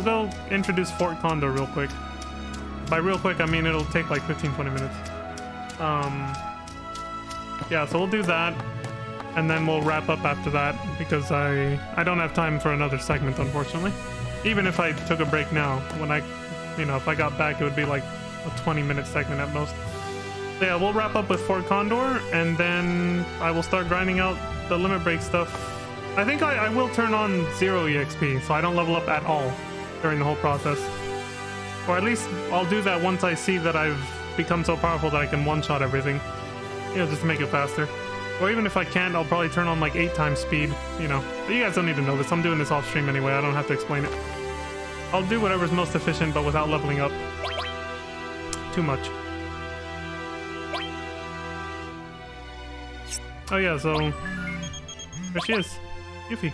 go introduce Fort Condor real quick. By real quick, I mean it'll take like 15-20 minutes. Yeah, so we'll do that, and then we'll wrap up after that, because I don't have time for another segment, unfortunately. Even if I took a break now, when I, you know, if I got back, it would be like a 20-minute segment at most. So yeah, we'll wrap up with Fort Condor, and then I will start grinding out the limit break stuff. I think I will turn on 0 EXP, so I don't level up at all during the whole process. Or at least I'll do that once I see that I've become so powerful that I can one-shot everything. You know, just to make it faster. Or even if I can't, I'll probably turn on like 8 times speed, you know. But you guys don't need to know this. I'm doing this off stream anyway. I don't have to explain it. I'll do whatever's most efficient, but without leveling up too much. Oh yeah, so there she is. Yuffie.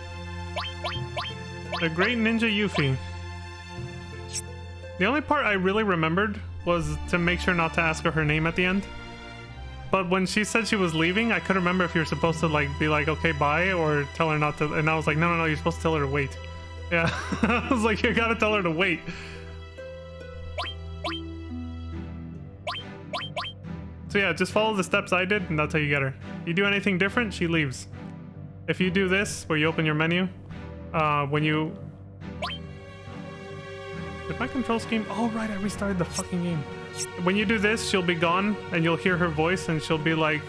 The great ninja Yuffie. The only part I really remembered was to make sure not to ask her name at the end. But when she said she was leaving, I couldn't remember if you're supposed to like be like, okay, bye, or tell her not to. And I was like, no, you're supposed to tell her to wait. Yeah, I was like, you gotta tell her to wait. So yeah, just follow the steps I did, and that's how you get her. You do anything different, she leaves. If you do this, where you open your menu, when you... Did my control scheme? Oh, right, I restarted the fucking game. When you do this, she'll be gone, and you'll hear her voice, and she'll be like,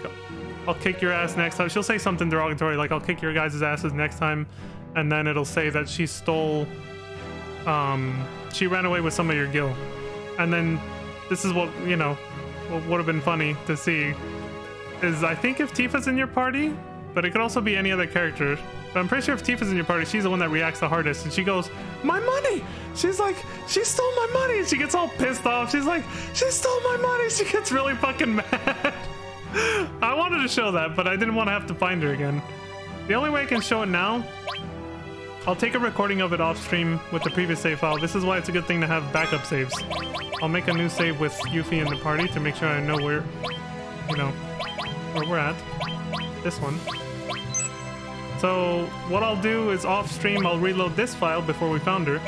I'll kick your ass next time. She'll say something derogatory, like, I'll kick your guys' asses next time, and then it'll say that she stole... she ran away with some of your gil. And then, this is what, you know, what would have been funny to see, is I think if Tifa's in your party, but it could also be any other character. But I'm pretty sure if Tifa's in your party, she's the one that reacts the hardest. And she goes, my money! She's like, she stole my money! And she gets all pissed off. She's like, she stole my money! She gets really fucking mad. I wanted to show that, but I didn't want to have to find her again. The only way I can show it now, I'll take a recording of it off stream with the previous save file. This is why it's a good thing to have backup saves. I'll make a new save with Yuffie in the party to make sure I know where, you know, where we're at. This one. So what I'll do is off stream, I'll reload this file before we found her.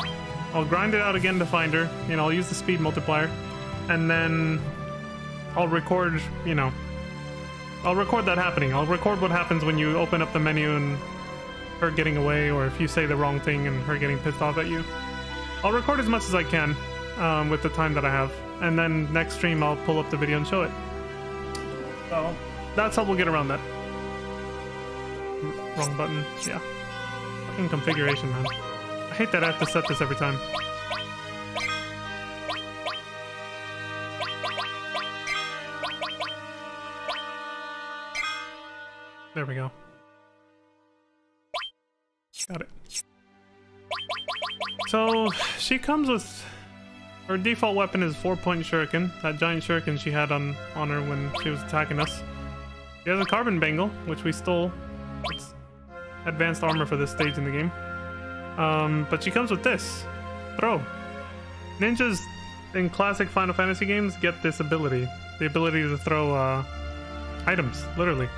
I'll grind it out again to find her. You know, I'll use the speed multiplier. And then I'll record, you know, I'll record that happening. I'll record what happens when you open up the menu and her getting away, or if you say the wrong thing and her getting pissed off at you. I'll record as much as I can with the time that I have. And then next stream, I'll pull up the video and show it. So that's how we'll get around that. Wrong button. Yeah. Fucking configuration, man. I hate that I have to set this every time. There we go. Got it. So she comes with her default weapon is 4-point shuriken, that giant shuriken she had on her when she was attacking us. She has a carbon bangle, which we stole. It's advanced armor for this stage in the game. But she comes with this. Throw. Ninjas in classic Final Fantasy games get this ability. The ability to throw items, literally.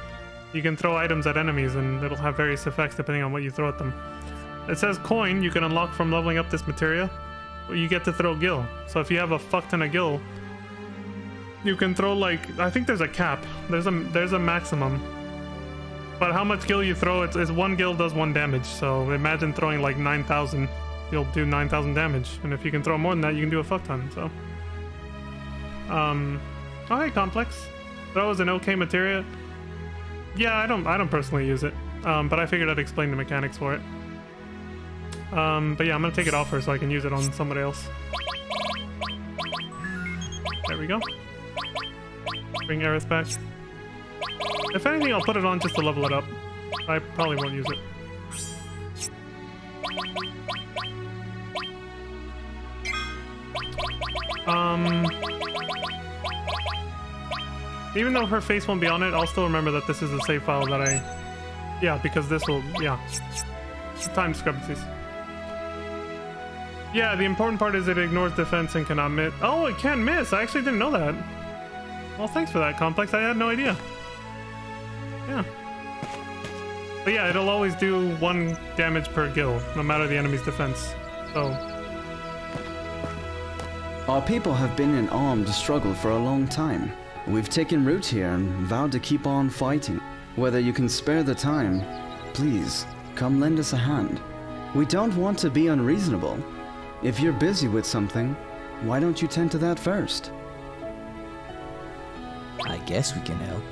You can throw items at enemies and it'll have various effects depending on what you throw at them. It says coin you can unlock from leveling up this materia. You get to throw gil. So if you have a fuck ton of gil, you can throw like, I think there's a cap. There's a maximum. But how much gil you throw, it's one gil does 1 damage. So imagine throwing like 9,000. You'll do 9,000 damage. And if you can throw more than that, you can do a fuck ton. So, oh hey, Complex. Throw is an okay materia. Yeah, I don't personally use it. But I figured I'd explain the mechanics for it. But yeah, I'm gonna take it off her so I can use it on somebody else. There we go. Bring Aerith back. If anything, I'll put it on just to level it up. I probably won't use it. Even though her face won't be on it, I'll still remember that this is a save file that I... Yeah, because this will... Yeah. Time discrepancies. Yeah, the important part is it ignores defense and cannot miss. Oh, it can't miss! I actually didn't know that. Well, thanks for that, Complex. I had no idea. Yeah. But yeah, it'll always do 1 damage per gil, no matter the enemy's defense. So... Our people have been in armed struggle for a long time. We've taken root here and vowed to keep on fighting. Whether you can spare the time, please, come lend us a hand. We don't want to be unreasonable. If you're busy with something, why don't you tend to that first? I guess we can help.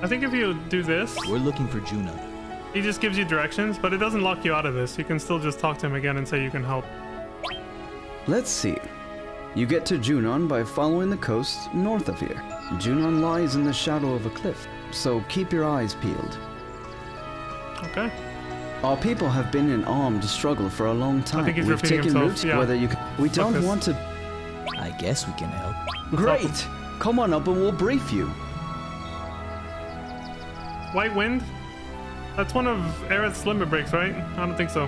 I think if you do this... We're looking for Juno. He just gives you directions, but it doesn't lock you out of this. You can still just talk to him again and say you can help. Let's see. You get to Junon by following the coast north of here. Junon lies in the shadow of a cliff, so keep your eyes peeled. Okay. Our people have been in armed struggle for a long time. I think he's We've repeating taken himself. root Yeah. whether you can... We don't want to... I guess we can help. Great! Come on up and we'll brief you. White Wind? That's one of Aerith's limit breaks, right? I don't think so.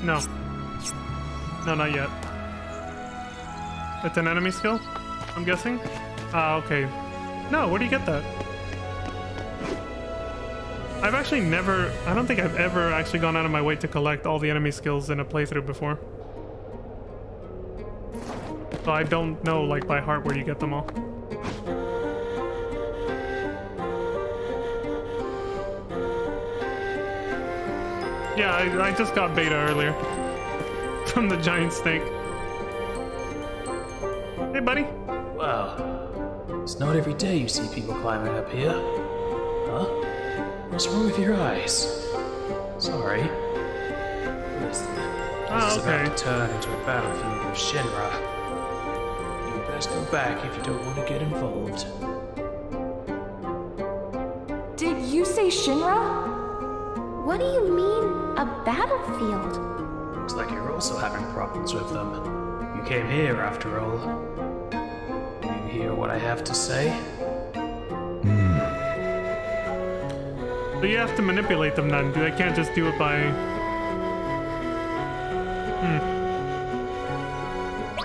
No. No, not yet. It's an enemy skill, I'm guessing? Ah, okay. No, where do you get that? I've actually never... I don't think I've ever actually gone out of my way to collect all the enemy skills in a playthrough before. So I don't know, like, by heart where you get them all. Yeah, I just got beta earlier. From the giant snake. Hey, buddy. Wow. It's not every day you see people climbing up here. Huh? What's wrong with your eyes? Sorry. Listen, this is about to turn into a battlefield of Shinra. You best go back if you don't want to get involved. Did you say Shinra? What do you mean, a battlefield? Looks like you're also having problems with them. You came here, after all. You hear what I have to say? So you have to manipulate them then. They can't just do it by...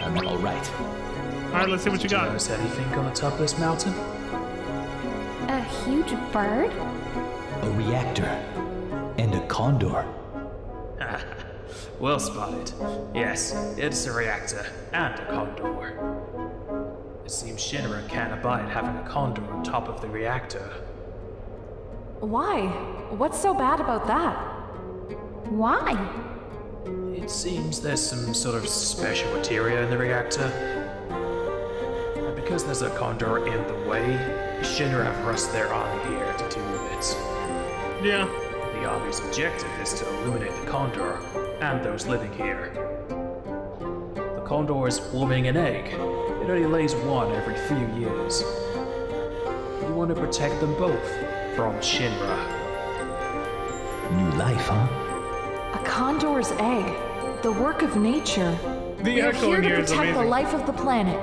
I'm alright. Alright, let's see what you got. Notice anything on the top of this mountain? A huge bird? A reactor. And a condor. Well spotted. Yes, it's a reactor and a condor. It seems Shinra can't abide having a condor on top of the reactor. Why? What's so bad about that? Why? It seems there's some sort of special materia in the reactor. And because there's a condor in the way, Shinra have rushed their army here to deal with it. Yeah. The army's objective is to eliminate the condor and those living here. The condor is warming an egg. It only lays one every few years. You want to protect them both from Shinra. New life, huh? A condor's egg. The work of nature. The We're echo here in to here is protect the amazing. life of the planet.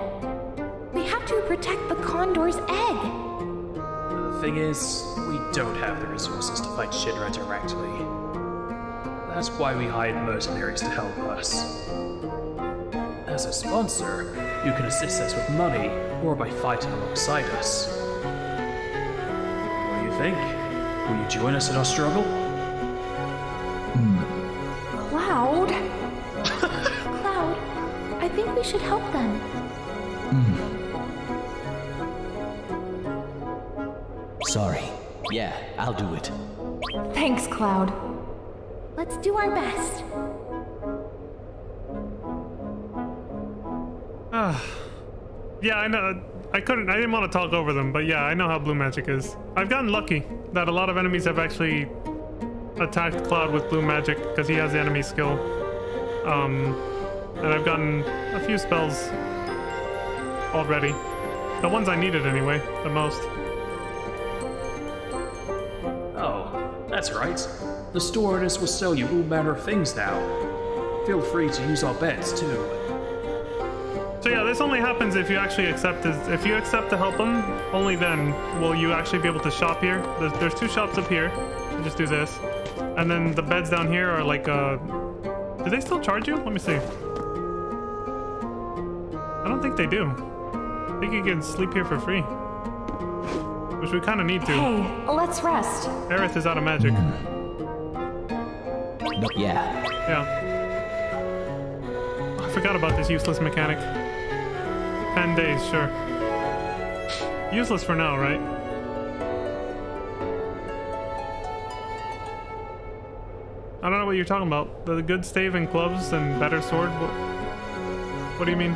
We have to protect the condor's egg. The thing is, we don't have the resources to fight Shinra directly. That's why we hired mercenaries to help us. As a sponsor, you can assist us with money or by fighting alongside us. What do you think? Will you join us in our struggle? Cloud? Cloud, I think we should help them. Sorry. Yeah, I'll do it. Thanks, Cloud. Let's do our best. Yeah, I know. I didn't want to talk over them, but yeah, I know how blue magic is. I've gotten lucky that a lot of enemies have actually attacked Cloud with blue magic because he has the enemy skill. And I've gotten a few spells already. The ones I needed anyway, the most. Oh, that's right. The store owners will sell you all manner of things now. Feel free to use our beds too. So yeah, this only happens if you actually accept if you accept to help them, only then will you actually be able to shop here. There's two shops up here. You just do this. And then the beds down here are like do they still charge you? Let me see. I don't think they do. I think you can sleep here for free. Which we kind of need to. Hey, let's rest. Aerith is out of magic. No, yeah. Yeah. I forgot about this useless mechanic. 10 days, sure. Useless for now, right? I don't know what you're talking about. The good stave and gloves and better sword? What do you mean?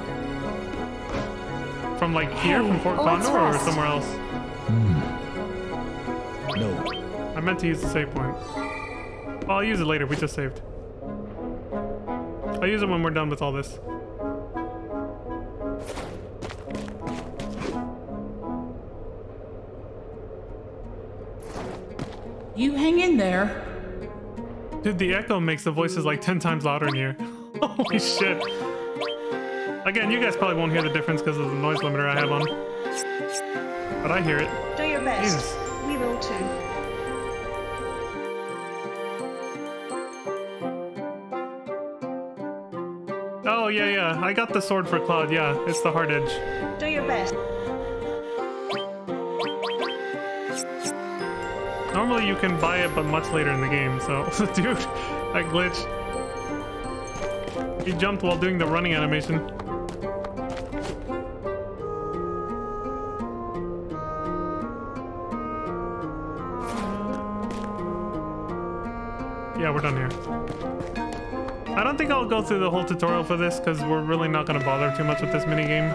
From like here, from Fort Condor, or somewhere else? No. I meant to use the save point. Well, I'll use it later. We just saved. I'll use it when we're done with all this. You hang in there. Dude, the echo makes the voices like 10 times louder in here. Holy shit. Again, you guys probably won't hear the difference because of the noise limiter I have on. But I hear it. Do your best. Jesus. We will too. Oh, yeah. I got the sword for Cloud. Yeah, it's the hard edge. Do your best. Normally you can buy it, but much later in the game, so... Dude, that glitch. He jumped while doing the running animation. Yeah, we're done here. I don't think I'll go through the whole tutorial for this because we're really not going to bother too much with this minigame.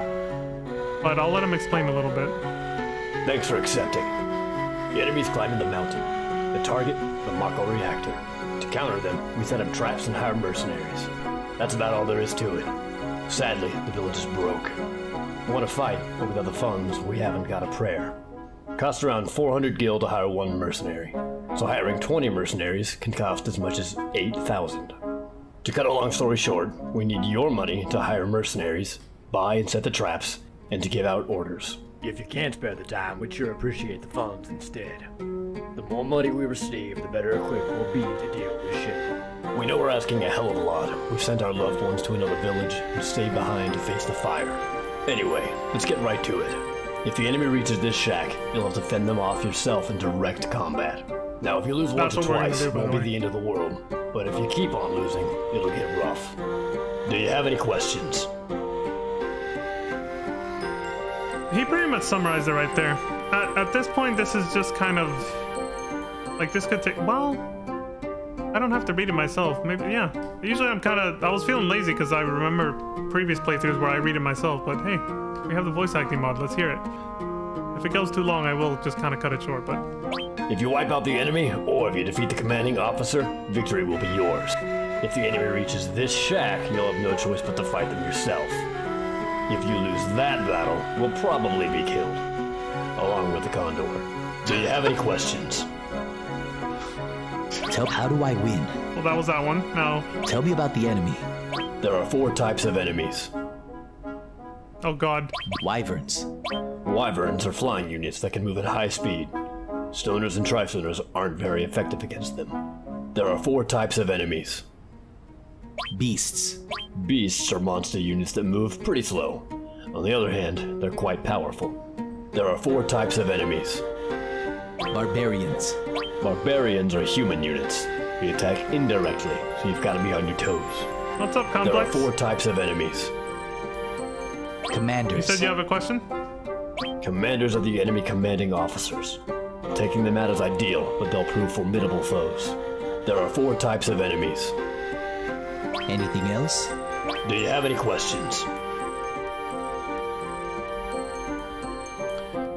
But I'll let him explain a little bit. Thanks for accepting. The enemy's climbing the mountain. The target, the Mako reactor. To counter them, we set up traps and hire mercenaries. That's about all there is to it. Sadly, the village is broke. We want to fight, but without the funds, we haven't got a prayer. Costs around 400 gil to hire one mercenary. So hiring 20 mercenaries can cost as much as 8,000. To cut a long story short, we need your money to hire mercenaries, buy and set the traps, and to give out orders. If you can't spare the time, we'd sure appreciate the funds instead. The more money we receive, the better equipped we'll be to deal with shit. We know we're asking a hell of a lot. We've sent our loved ones to another village and stayed behind to face the fire. Anyway, let's get right to it. If the enemy reaches this shack, you'll have to fend them off yourself in direct combat. Now, if you lose once or twice, it won't be the end of the world. But if you keep on losing, it'll get rough. Do you have any questions? He pretty much summarized it right there. At this point, this is just kind of... Like, this could take... Well... I don't have to read it myself. Maybe, yeah. Usually I'm kind of... I was feeling lazy because I remember previous playthroughs where I read it myself. But hey, we have the voice acting mod. Let's hear it. If it goes too long, I will just kind of cut it short, but... If you wipe out the enemy, or if you defeat the commanding officer, victory will be yours. If the enemy reaches this shack, you'll have no choice but to fight them yourself. If you lose that battle, we'll probably be killed. Along with the Condor. Do you have any questions? How do I win? Well, that was that one. Now... Tell me about the enemy. There are 4 types of enemies. Oh god. Wyverns. Wyverns are flying units that can move at high speed. Stoners and Tristoners aren't very effective against them. There are 4 types of enemies. Beasts. Beasts are monster units that move pretty slow. On the other hand, they're quite powerful. There are 4 types of enemies. Barbarians. Barbarians are human units. We attack indirectly, so you've got to be on your toes. What's up, Complex? There are 4 types of enemies. Commanders. You said you have a question? Commanders are the enemy commanding officers. Taking them out is ideal, but they'll prove formidable foes. There are 4 types of enemies. Anything else? Do you have any questions?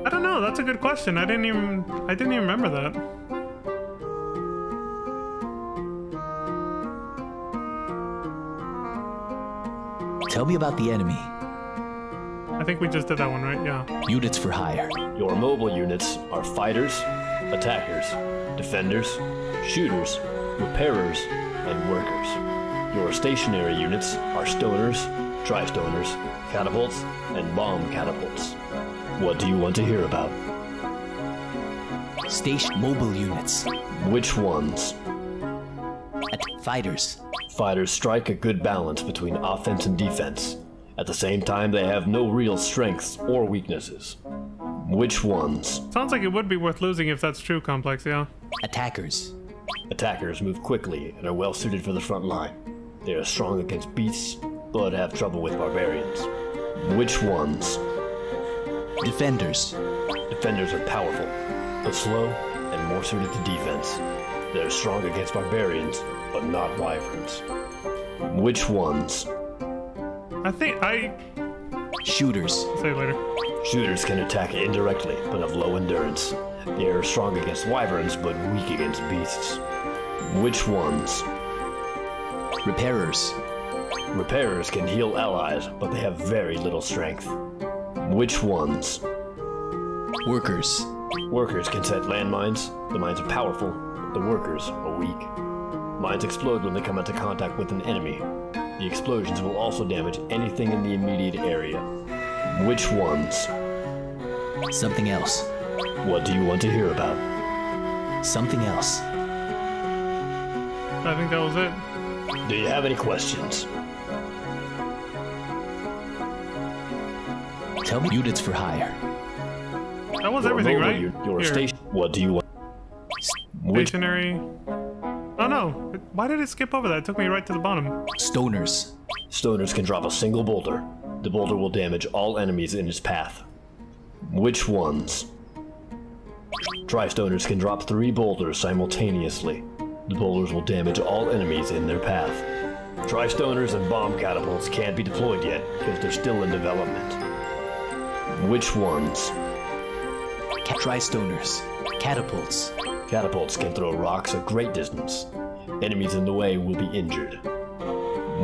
I don't know. That's a good question. I didn't even remember that. Tell me about the enemy. I think we just did that one, right? Yeah. Units for hire. Your mobile units are fighters, attackers, defenders, shooters, repairers, and workers. Your stationary units are stoners, tri-stoners, catapults, and bomb catapults. What do you want to hear about? Station mobile units. Which ones? Fighters. Fighters strike a good balance between offense and defense. At the same time, they have no real strengths or weaknesses. Which ones? Sounds like it would be worth losing if that's true, Complex, yeah. Attackers. Attackers move quickly and are well suited for the front line. They are strong against beasts, but have trouble with barbarians. Which ones? Defenders. Defenders are powerful, but slow and more suited to defense. They are strong against barbarians, but not wyverns. Which ones? Shooters. Say it later. Shooters can attack indirectly, but have low endurance. They are strong against wyverns, but weak against beasts. Which ones? Repairers. Repairers can heal allies, but they have very little strength. Which ones? Workers. Workers can set landmines. The mines are powerful, but the workers are weak. Mines explode when they come into contact with an enemy. The explosions will also damage anything in the immediate area. Which ones? Something else. What do you want to hear about? Something else. I think that was it. Do you have any questions? Tell me units for hire. That was everything, right? Your station. What do you want? Stationary. Oh no! Why did it skip over that? It took me right to the bottom. Stoners. Stoners can drop a single boulder. The boulder will damage all enemies in its path. Which ones? Tri-stoners can drop 3 boulders simultaneously. The boulders will damage all enemies in their path. Tri-stoners and bomb catapults can't be deployed yet because they're still in development. Which ones? Tri-stoners. Catapults. Catapults can throw rocks a great distance. Enemies in the way will be injured.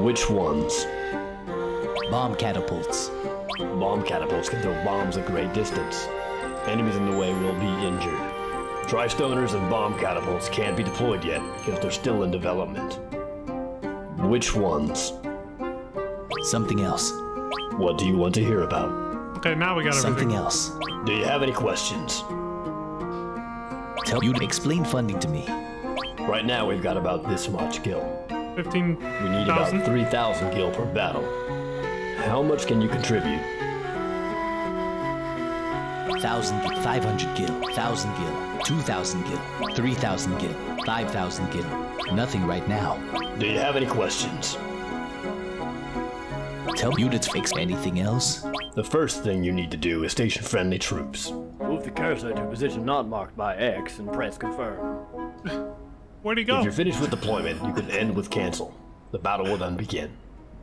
Which ones? Bomb catapults. Bomb catapults can throw bombs a great distance. Enemies in the way will be injured. Tri-stoners and bomb catapults can't be deployed yet because they're still in development. Which ones? Something else. What do you want to hear about? Okay, now we got something else. Do you have any questions? Tell you to explain funding to me. Right now we've got about this much gil. 15,000. We need about 3,000 gil per battle. How much can you contribute? 1,000 gil, 500 gil, 1,000 gil, 2,000 gil, 3,000 gil, 5,000 gil. Nothing right now. Do you have any questions? Tell units to fix anything else. The first thing you need to do is station friendly troops. Move the cursor to a position not marked by X and press confirm. Where'd he go? If you're finished with deployment, you can end with cancel. The battle will then begin.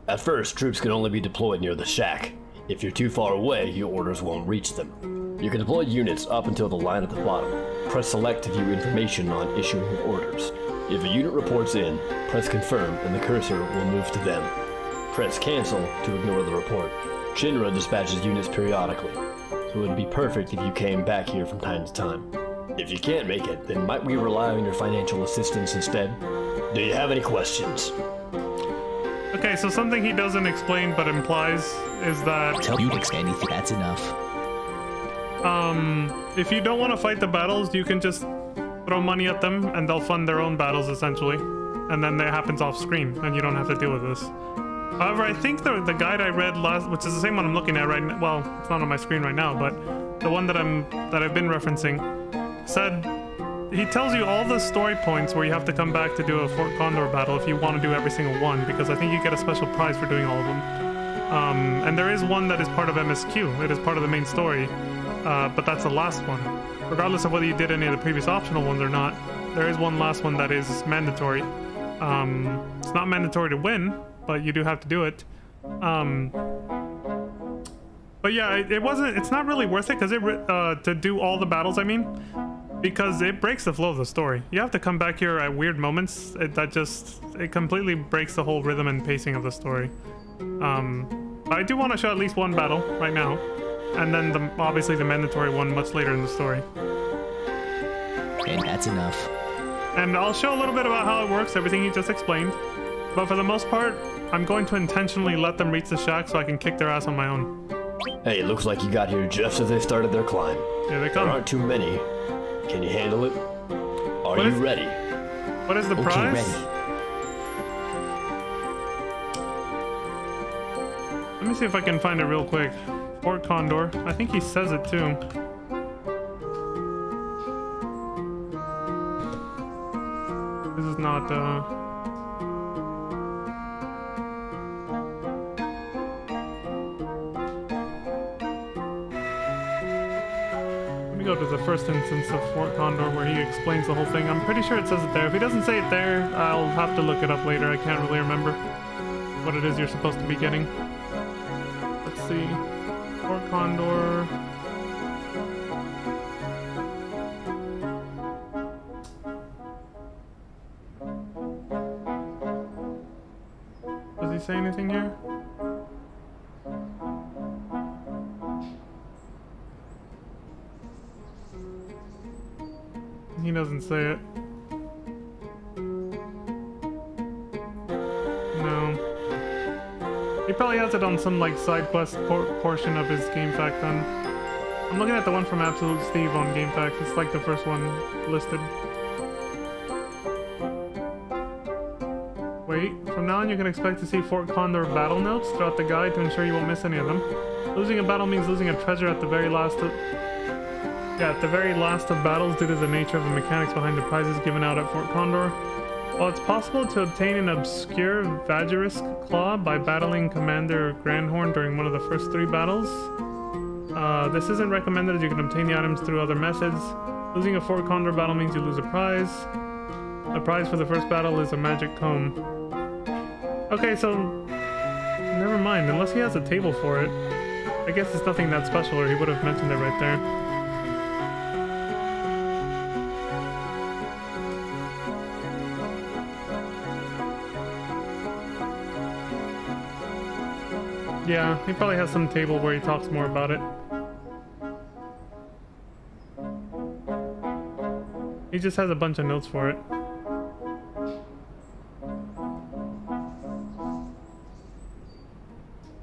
At first, troops can only be deployed near the shack. If you're too far away, your orders won't reach them. You can deploy units up until the line at the bottom. Press select to view information on issuing your orders. If a unit reports in, press confirm and the cursor will move to them. Press cancel to ignore the report. Shinra dispatches units periodically, so it'd be perfect if you came back here from time to time. If you can't make it, then might we rely on your financial assistance instead? Do you have any questions? Okay, so something he doesn't explain but implies is that... Tell units anything, that's enough. If you don't want to fight the battles, you can just throw money at them and they'll fund their own battles essentially. And then that happens off screen and you don't have to deal with this. However, I think the guide I read last, which is the same one I'm looking at right now, well, it's not on my screen right now, but the one that I've been referencing said he tells you all the story points where you have to come back to do a Fort Condor battle if you want to do every single one, because I think you get a special prize for doing all of them. And there is one that is part of MSQ. It is part of the main story, but that's the last one. Regardless of whether you did any of the previous optional ones or not, there is one last one that is mandatory. It's not mandatory to win, but you do have to do it. But yeah, it's not really worth it because to do all the battles, I mean, because it breaks the flow of the story. You have to come back here at weird moments. It completely breaks the whole rhythm and pacing of the story. But I do want to show at least one battle right now, and then obviously the mandatory one much later in the story. And that's enough. And I'll show a little bit about how it works, everything you just explained. But for the most part, I'm going to intentionally let them reach the shack so I can kick their ass on my own. Hey, it looks like you got here just as they started their climb. Here they come. There aren't too many. Can you handle it? Are you ready? What is the prize? Ready. Let me see if I can find it real quick. Fort Condor. I think he says it too. This is not, Let me go to the first instance of Fort Condor where he explains the whole thing. I'm pretty sure it says it there. If he doesn't say it there, I'll have to look it up later. I can't really remember what it is you're supposed to be getting. Let's see. Fort Condor. Does he say anything here? He doesn't say it. No. He probably has it on some like side quest portion of his game fact then. I'm looking at the one from Absolute Steve on game fact. It's like the first one listed. Wait, from now on you can expect to see Fort Condor battle notes throughout the guide to ensure you won't miss any of them. Losing a battle means losing a treasure at the very last of... Yeah, at the very last of battles due to the nature of the mechanics behind the prizes given out at Fort Condor. While it's possible to obtain an obscure Vagirisk Claw by battling Commander Grandhorn during one of the first 3 battles, this isn't recommended as you can obtain the items through other methods. Losing a Fort Condor battle means you lose a prize. The prize for the first battle is a magic comb. Okay, so never mind. Unless he has a table for it. I guess it's nothing that special, or he would have mentioned it right there. Yeah, he probably has some table where he talks more about it. He just has a bunch of notes for it.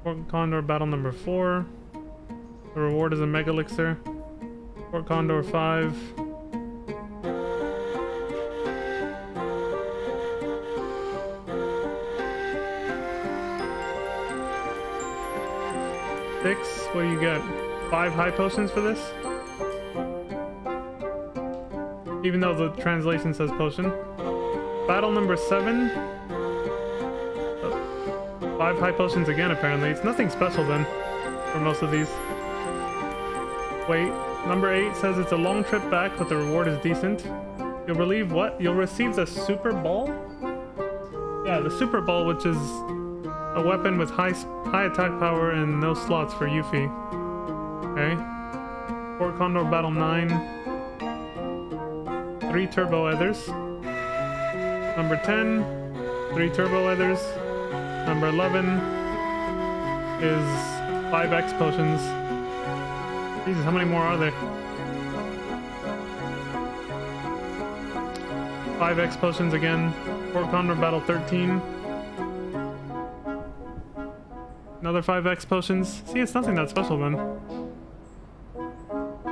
Fort Condor battle number 4. The reward is a Mega Elixir. Fort Condor 5. What do you get? 5 high potions for this? Even though the translation says potion. Battle number 7. 5 high potions again, apparently. It's nothing special then, for most of these. Wait, number 8 says it's a long trip back, but the reward is decent. You'll relieve what? You'll receive the Super Ball? Yeah, the Super Ball, which is a weapon with high attack power and no slots for Yuffie. Okay. Fort Condor Battle 9. 3 Turbo Ethers. Number 10. 3 Turbo Ethers. Number 11 is 5X potions. Jesus, how many more are there? 5X potions again. Fort Condor Battle 13. Another 5X potions. See, it's nothing that special then.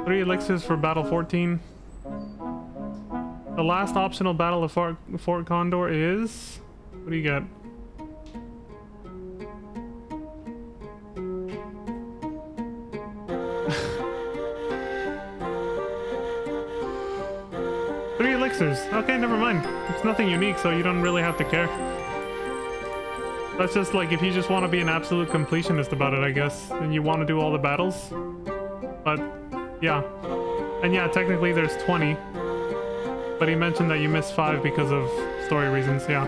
3 elixirs for battle 14. The last optional battle of Fort Condor is... What do you get? Three elixirs. Okay, never mind. It's nothing unique, so you don't really have to care. That's just like if you just want to be an absolute completionist about it, I guess, and you want to do all the battles. But yeah, and yeah, technically there's 20, but he mentioned that you missed 5 because of story reasons. Yeah.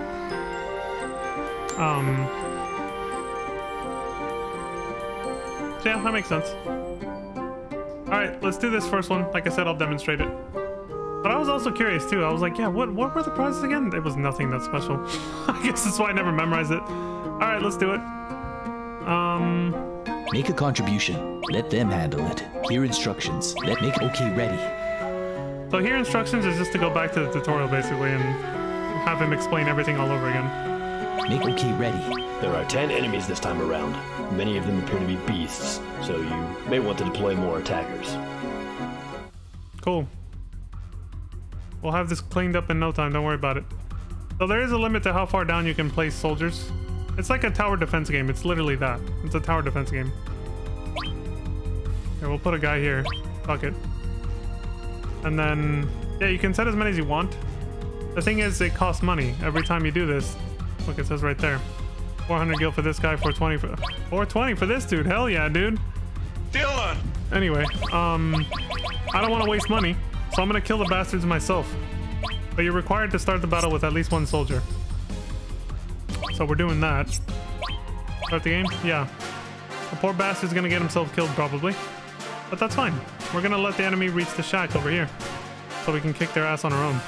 So yeah, that makes sense. All right, let's do this first one. Like I said, I'll demonstrate it. But I was also curious too. I was like, yeah, what were the prizes again? It was nothing that special. I guess that's why I never memorized it. All right, let's do it. Make a contribution. Let them handle it. Hear instructions. Make OK ready. So here instructions is just to go back to the tutorial basically and have him explain everything all over again. Make OK ready. There are 10 enemies this time around. Many of them appear to be beasts, so you may want to deploy more attackers. Cool. We'll have this cleaned up in no time, don't worry about it. So there is a limit to how far down you can place soldiers. It's like a tower defense game, it's literally that. It's a tower defense game. Here, we'll put a guy here. Fuck it. And then, yeah, you can set as many as you want. The thing is, it costs money every time you do this. Look, it says right there. 400 gil for this guy, 420 for 420 for this dude. Hell yeah, dude. Dylan! Anyway, I don't want to waste money, so I'm gonna kill the bastards myself. But you're required to start the battle with at least 1 soldier. So we're doing that. Start the game? Yeah. The poor bastard's gonna get himself killed probably. But that's fine. We're gonna let the enemy reach the shack over here, so we can kick their ass on our own.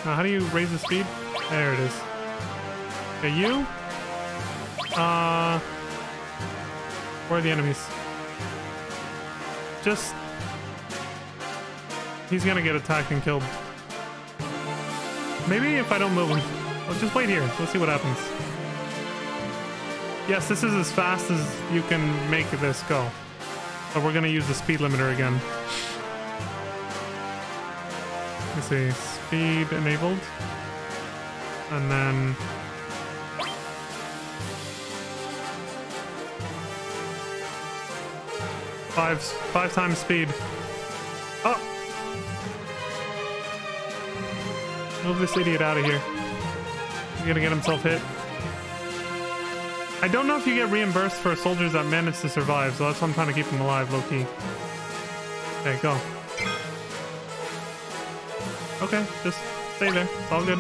Now, how do you raise the speed? There it is. Okay, you. Where are the enemies? Just... He's gonna get attacked and killed. Maybe if I don't move him. Well, just wait here. Let's see what happens. Yes, this is as fast as you can make this go. But we're gonna use the speed limiter again. Let's see. Speed enabled. And then... Five times speed. Oh! Move this idiot out of here. He's gonna get himself hit. I don't know if you get reimbursed for soldiers that manage to survive, so that's why I'm trying to keep them alive, low-key. Okay, go. Okay, just Stay there. It's all good.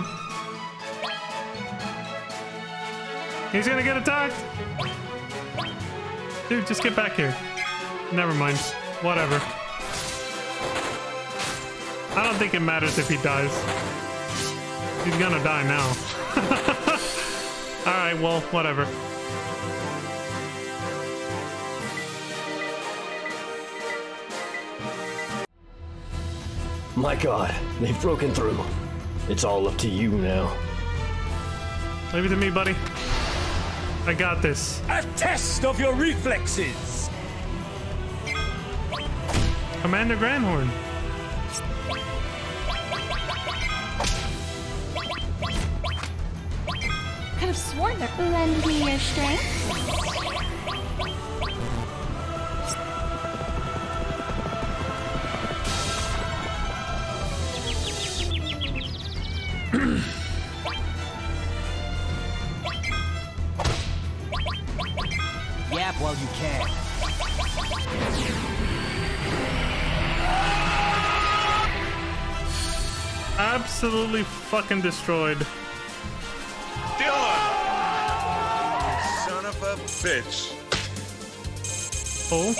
He's gonna get attacked! Dude, just get back here. Never mind. Whatever. I don't think it matters if he dies. He's gonna die now. Alright, well, whatever. My god, they've broken through. It's all up to you now. Leave it to me, buddy. I got this. A test of your reflexes! Commander Grandhorn. Could have sworn that. Lend me your strength. Yap while you can. Absolutely fucking destroyed. Dylan! Son of a bitch. Oh.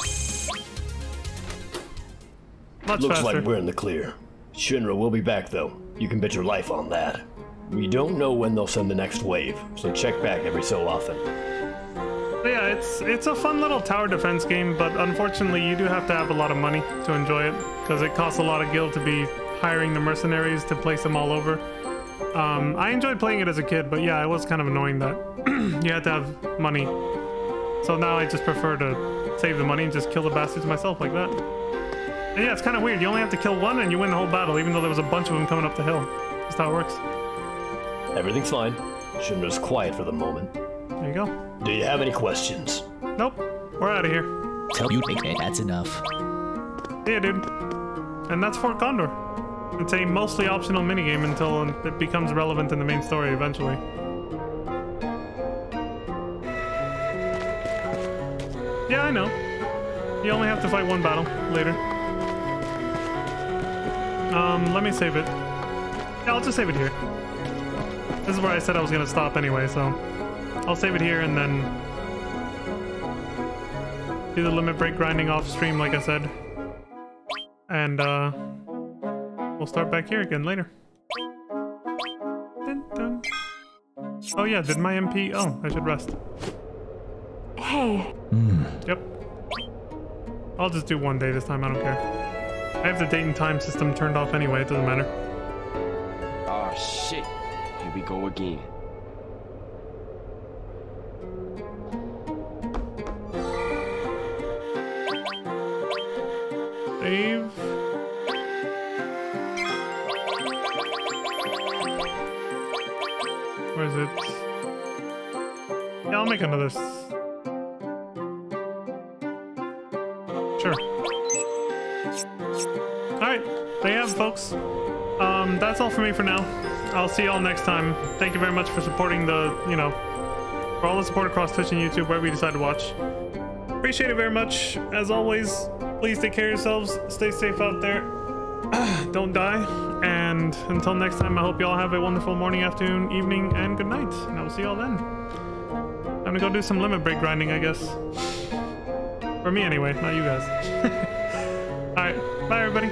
Much Looks faster. like we're in the clear. Shinra will be back though. You can bet your life on that. We don't know when they'll send the next wave, so check back every so often. Yeah, it's a fun little tower defense game, but unfortunately you do have to have a lot of money to enjoy it, because it costs a lot of gil to be hiring the mercenaries to place them all over. I enjoyed playing it as a kid, but yeah, it was kind of annoying that you had to have money. So now I just prefer to save the money and just kill the bastards myself like that. And yeah, it's kind of weird. You only have to kill one and you win the whole battle, even though there was a bunch of them coming up the hill. That's how it works. Everything's fine. Shinra's quiet for the moment. There you go. Do you have any questions? Nope. We're out of here. Tell you, that's enough. Yeah, dude. And that's Fort Condor. It's a mostly optional minigame until it becomes relevant in the main story eventually. Yeah, I know. You only have to fight one battle later. Let me save it. Yeah, I'll just save it here. This is where I said I was gonna stop anyway, so I'll save it here and then do the limit break grinding off stream like I said. And we'll start back here again later. Dun, dun. Oh yeah, did my MP? Oh, I should rest. Hey. Yep. I'll just do one day this time, I don't care. I have the date and time system turned off anyway, it doesn't matter. Oh shit. Here we go again. Save. Where is it? Yeah, I'll make another. Sure. Alright, there you have it, folks. That's all for me for now. I'll see y'all next time. Thank you very much for supporting the, for all the support across Twitch and YouTube, wherever you decide to watch. Appreciate it very much. As always, please take care of yourselves. Stay safe out there. Don't die. And until next time, I hope you all have a wonderful morning, afternoon, evening, and good night. And I will see y'all then. I'm gonna go do some limit break grinding, I guess. For me anyway, not you guys. Alright, bye everybody.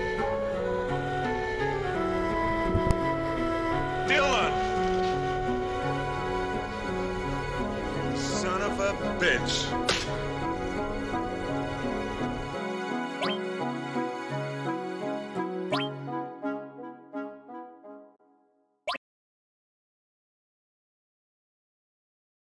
Dylan! Son of a bitch.